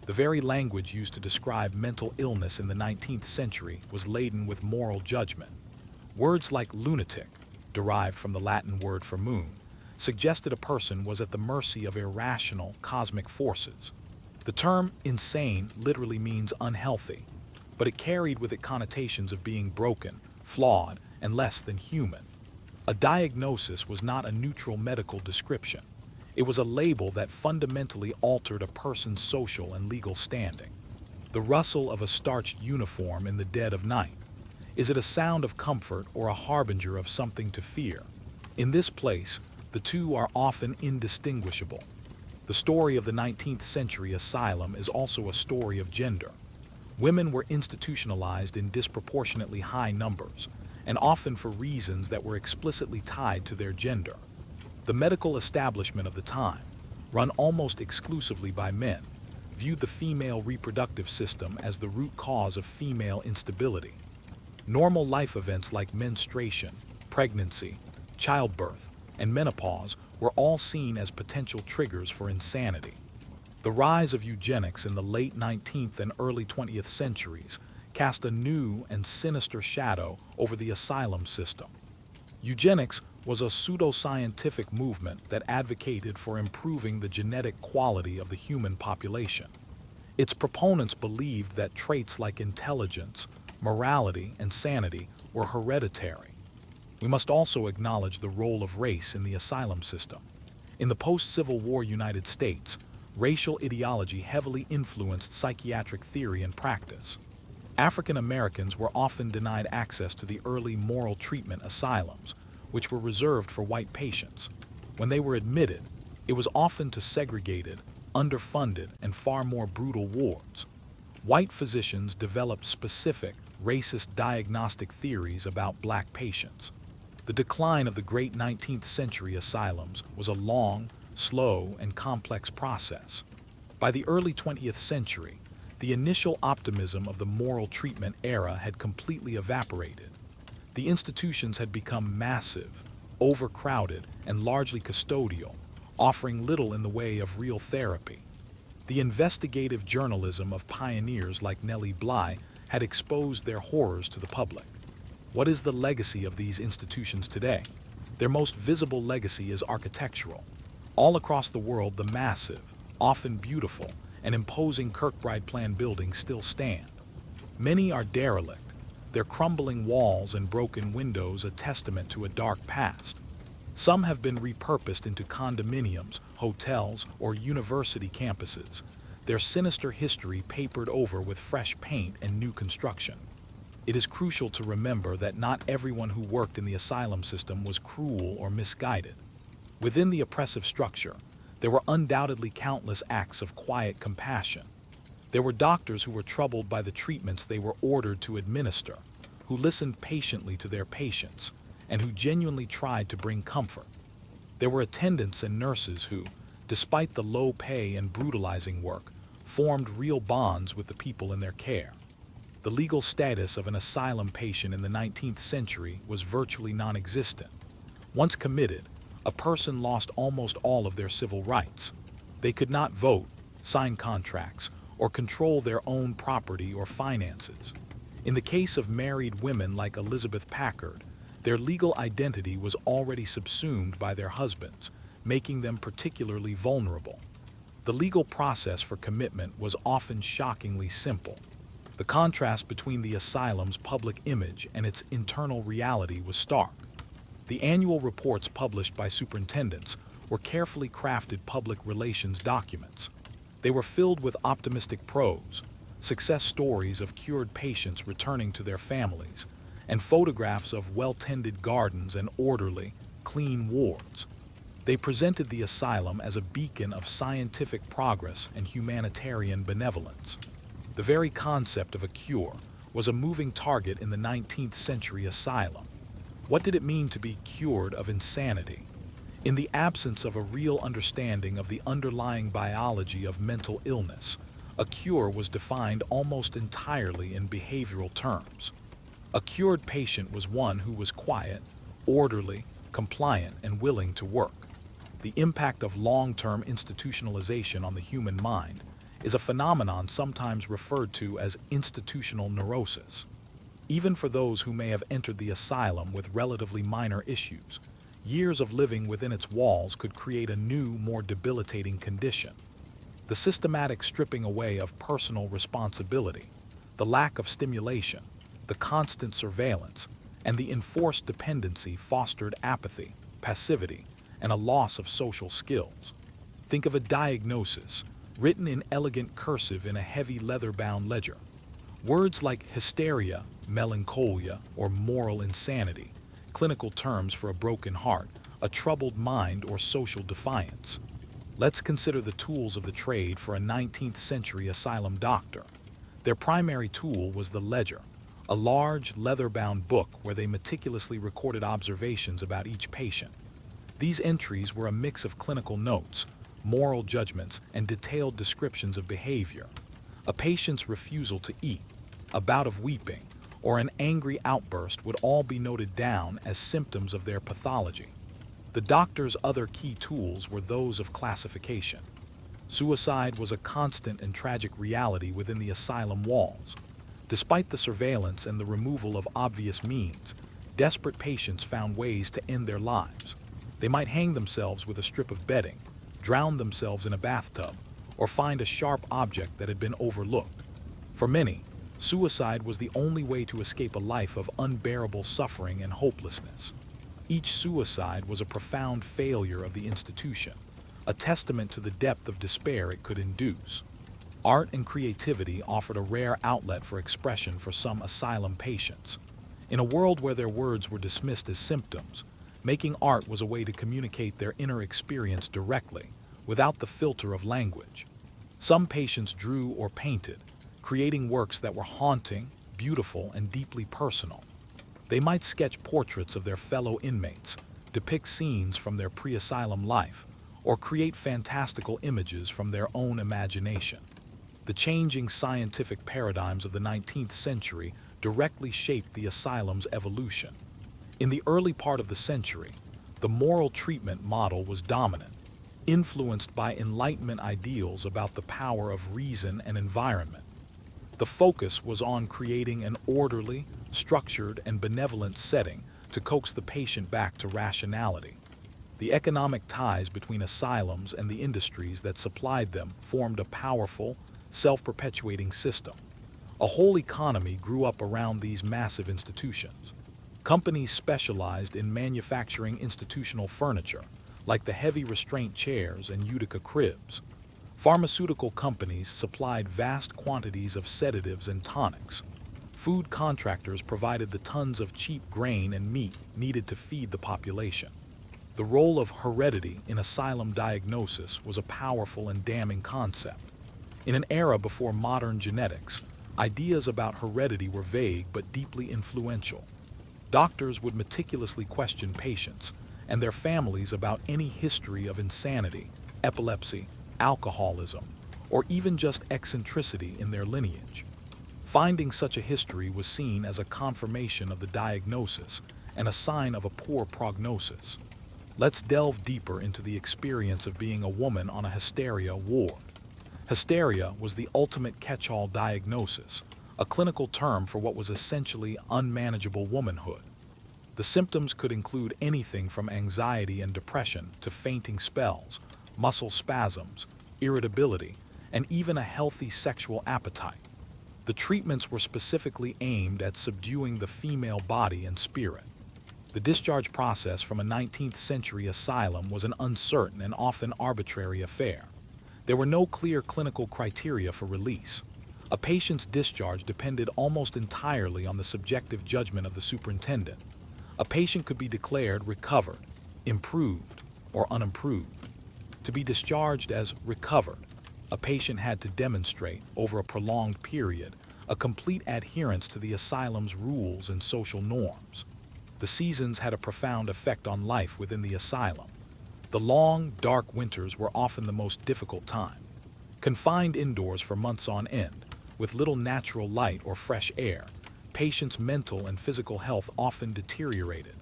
The very language used to describe mental illness in the 19th century was laden with moral judgment. Words like lunatic, derived from the Latin word for moon, suggested a person was at the mercy of irrational cosmic forces. The term insane literally means unhealthy, but it carried with it connotations of being broken, flawed, and less than human. A diagnosis was not a neutral medical description. It was a label that fundamentally altered a person's social and legal standing. The rustle of a starched uniform in the dead of night. Is it a sound of comfort or a harbinger of something to fear? In this place, the two are often indistinguishable. The story of the 19th century asylum is also a story of gender. Women were institutionalized in disproportionately high numbers, and often for reasons that were explicitly tied to their gender. The medical establishment of the time, run almost exclusively by men, viewed the female reproductive system as the root cause of female instability. Normal life events like menstruation, pregnancy, childbirth, and menopause were all seen as potential triggers for insanity. The rise of eugenics in the late 19th and early 20th centuries cast a new and sinister shadow over the asylum system. Eugenics was a pseudoscientific movement that advocated for improving the genetic quality of the human population. Its proponents believed that traits like intelligence, morality, and sanity were hereditary. We must also acknowledge the role of race in the asylum system. In the post-Civil War United States, racial ideology heavily influenced psychiatric theory and practice. African Americans were often denied access to the early moral treatment asylums, which were reserved for white patients. When they were admitted, it was often to segregated, underfunded, and far more brutal wards. White physicians developed specific, racist diagnostic theories about black patients. The decline of the great 19th century asylums was a long, slow, and complex process. By the early 20th century, the initial optimism of the moral treatment era had completely evaporated. The institutions had become massive, overcrowded, and largely custodial, offering little in the way of real therapy. The investigative journalism of pioneers like Nellie Bly had exposed their horrors to the public. What is the legacy of these institutions today? Their most visible legacy is architectural. All across the world, the massive, often beautiful, and imposing Kirkbride Plan buildings still stand. Many are derelict, their crumbling walls and broken windows a testament to a dark past. Some have been repurposed into condominiums, hotels, or university campuses, their sinister history papered over with fresh paint and new construction. It is crucial to remember that not everyone who worked in the asylum system was cruel or misguided. Within the oppressive structure, there were undoubtedly countless acts of quiet compassion. There were doctors who were troubled by the treatments they were ordered to administer, who listened patiently to their patients, and who genuinely tried to bring comfort. There were attendants and nurses who, despite the low pay and brutalizing work, formed real bonds with the people in their care. The legal status of an asylum patient in the 19th century was virtually non-existent. Once committed, a person lost almost all of their civil rights. They could not vote, sign contracts, or control their own property or finances. In the case of married women like Elizabeth Packard, their legal identity was already subsumed by their husbands, making them particularly vulnerable. The legal process for commitment was often shockingly simple. The contrast between the asylum's public image and its internal reality was stark. The annual reports published by superintendents were carefully crafted public relations documents. They were filled with optimistic prose, success stories of cured patients returning to their families, and photographs of well-tended gardens and orderly, clean wards. They presented the asylum as a beacon of scientific progress and humanitarian benevolence. The very concept of a cure was a moving target in the 19th century asylum. What did it mean to be cured of insanity? In the absence of a real understanding of the underlying biology of mental illness, A cure was defined almost entirely in behavioral terms. A cured patient was one who was quiet, orderly, compliant, and willing to work. The impact of long-term institutionalization on the human mind is a phenomenon sometimes referred to as institutional neurosis. Even for those who may have entered the asylum with relatively minor issues, years of living within its walls could create a new, more debilitating condition. The systematic stripping away of personal responsibility, the lack of stimulation, the constant surveillance, and the enforced dependency fostered apathy, passivity, and a loss of social skills. Think of a diagnosis, written in elegant cursive in a heavy leather-bound ledger. Words like hysteria, melancholia, or moral insanity, clinical terms for a broken heart, a troubled mind, or social defiance. Let's consider the tools of the trade for a 19th century asylum doctor. Their primary tool was the ledger, a large, leather-bound book where they meticulously recorded observations about each patient. These entries were a mix of clinical notes, moral judgments, and detailed descriptions of behavior. A patient's refusal to eat, a bout of weeping, or an angry outburst would all be noted down as symptoms of their pathology. The doctor's other key tools were those of classification. Suicide was a constant and tragic reality within the asylum walls. Despite the surveillance and the removal of obvious means, desperate patients found ways to end their lives. They might hang themselves with a strip of bedding, drown themselves in a bathtub, or find a sharp object that had been overlooked. For many, suicide was the only way to escape a life of unbearable suffering and hopelessness. Each suicide was a profound failure of the institution, a testament to the depth of despair it could induce. Art and creativity offered a rare outlet for expression for some asylum patients. In a world where their words were dismissed as symptoms, making art was a way to communicate their inner experience directly, without the filter of language. Some patients drew or painted, creating works that were haunting, beautiful, and deeply personal. They might sketch portraits of their fellow inmates, depict scenes from their pre-asylum life, or create fantastical images from their own imagination. The changing scientific paradigms of the 19th century directly shaped the asylum's evolution. In the early part of the century, the moral treatment model was dominant, influenced by Enlightenment ideals about the power of reason and environment. The focus was on creating an orderly, structured, and benevolent setting to coax the patient back to rationality. The economic ties between asylums and the industries that supplied them formed a powerful, self-perpetuating system. A whole economy grew up around these massive institutions. Companies specialized in manufacturing institutional furniture, like the heavy restraint chairs and Utica cribs. Pharmaceutical companies supplied vast quantities of sedatives and tonics. Food contractors provided the tons of cheap grain and meat needed to feed the population. The role of heredity in asylum diagnosis was a powerful and damning concept. In an era before modern genetics, ideas about heredity were vague but deeply influential. Doctors would meticulously question patients and their families about any history of insanity, epilepsy, alcoholism, or even just eccentricity in their lineage. Finding such a history was seen as a confirmation of the diagnosis and a sign of a poor prognosis. Let's delve deeper into the experience of being a woman on a hysteria ward. Hysteria was the ultimate catch-all diagnosis, a clinical term for what was essentially unmanageable womanhood. The symptoms could include anything from anxiety and depression to fainting spells, muscle spasms, irritability, and even a healthy sexual appetite. The treatments were specifically aimed at subduing the female body and spirit. The discharge process from a 19th century asylum was an uncertain and often arbitrary affair. There were no clear clinical criteria for release. A patient's discharge depended almost entirely on the subjective judgment of the superintendent. A patient could be declared recovered, improved, or unimproved. To be discharged as recovered, a patient had to demonstrate, over a prolonged period, a complete adherence to the asylum's rules and social norms. The seasons had a profound effect on life within the asylum. The long, dark winters were often the most difficult time. Confined indoors for months on end, with little natural light or fresh air, patients' mental and physical health often deteriorated.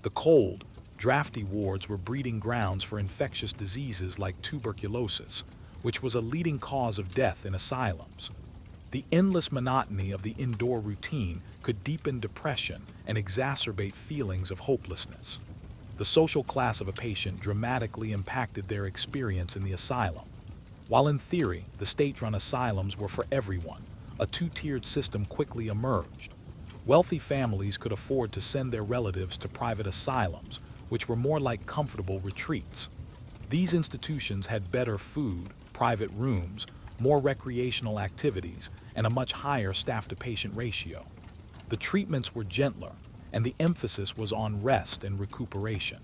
The cold, drafty wards were breeding grounds for infectious diseases like tuberculosis, which was a leading cause of death in asylums. The endless monotony of the indoor routine could deepen depression and exacerbate feelings of hopelessness. The social class of a patient dramatically impacted their experience in the asylum. While in theory, the state-run asylums were for everyone, a two-tiered system quickly emerged. Wealthy families could afford to send their relatives to private asylums, which were more like comfortable retreats. These institutions had better food, private rooms, more recreational activities, and a much higher staff-to-patient ratio. The treatments were gentler, and the emphasis was on rest and recuperation.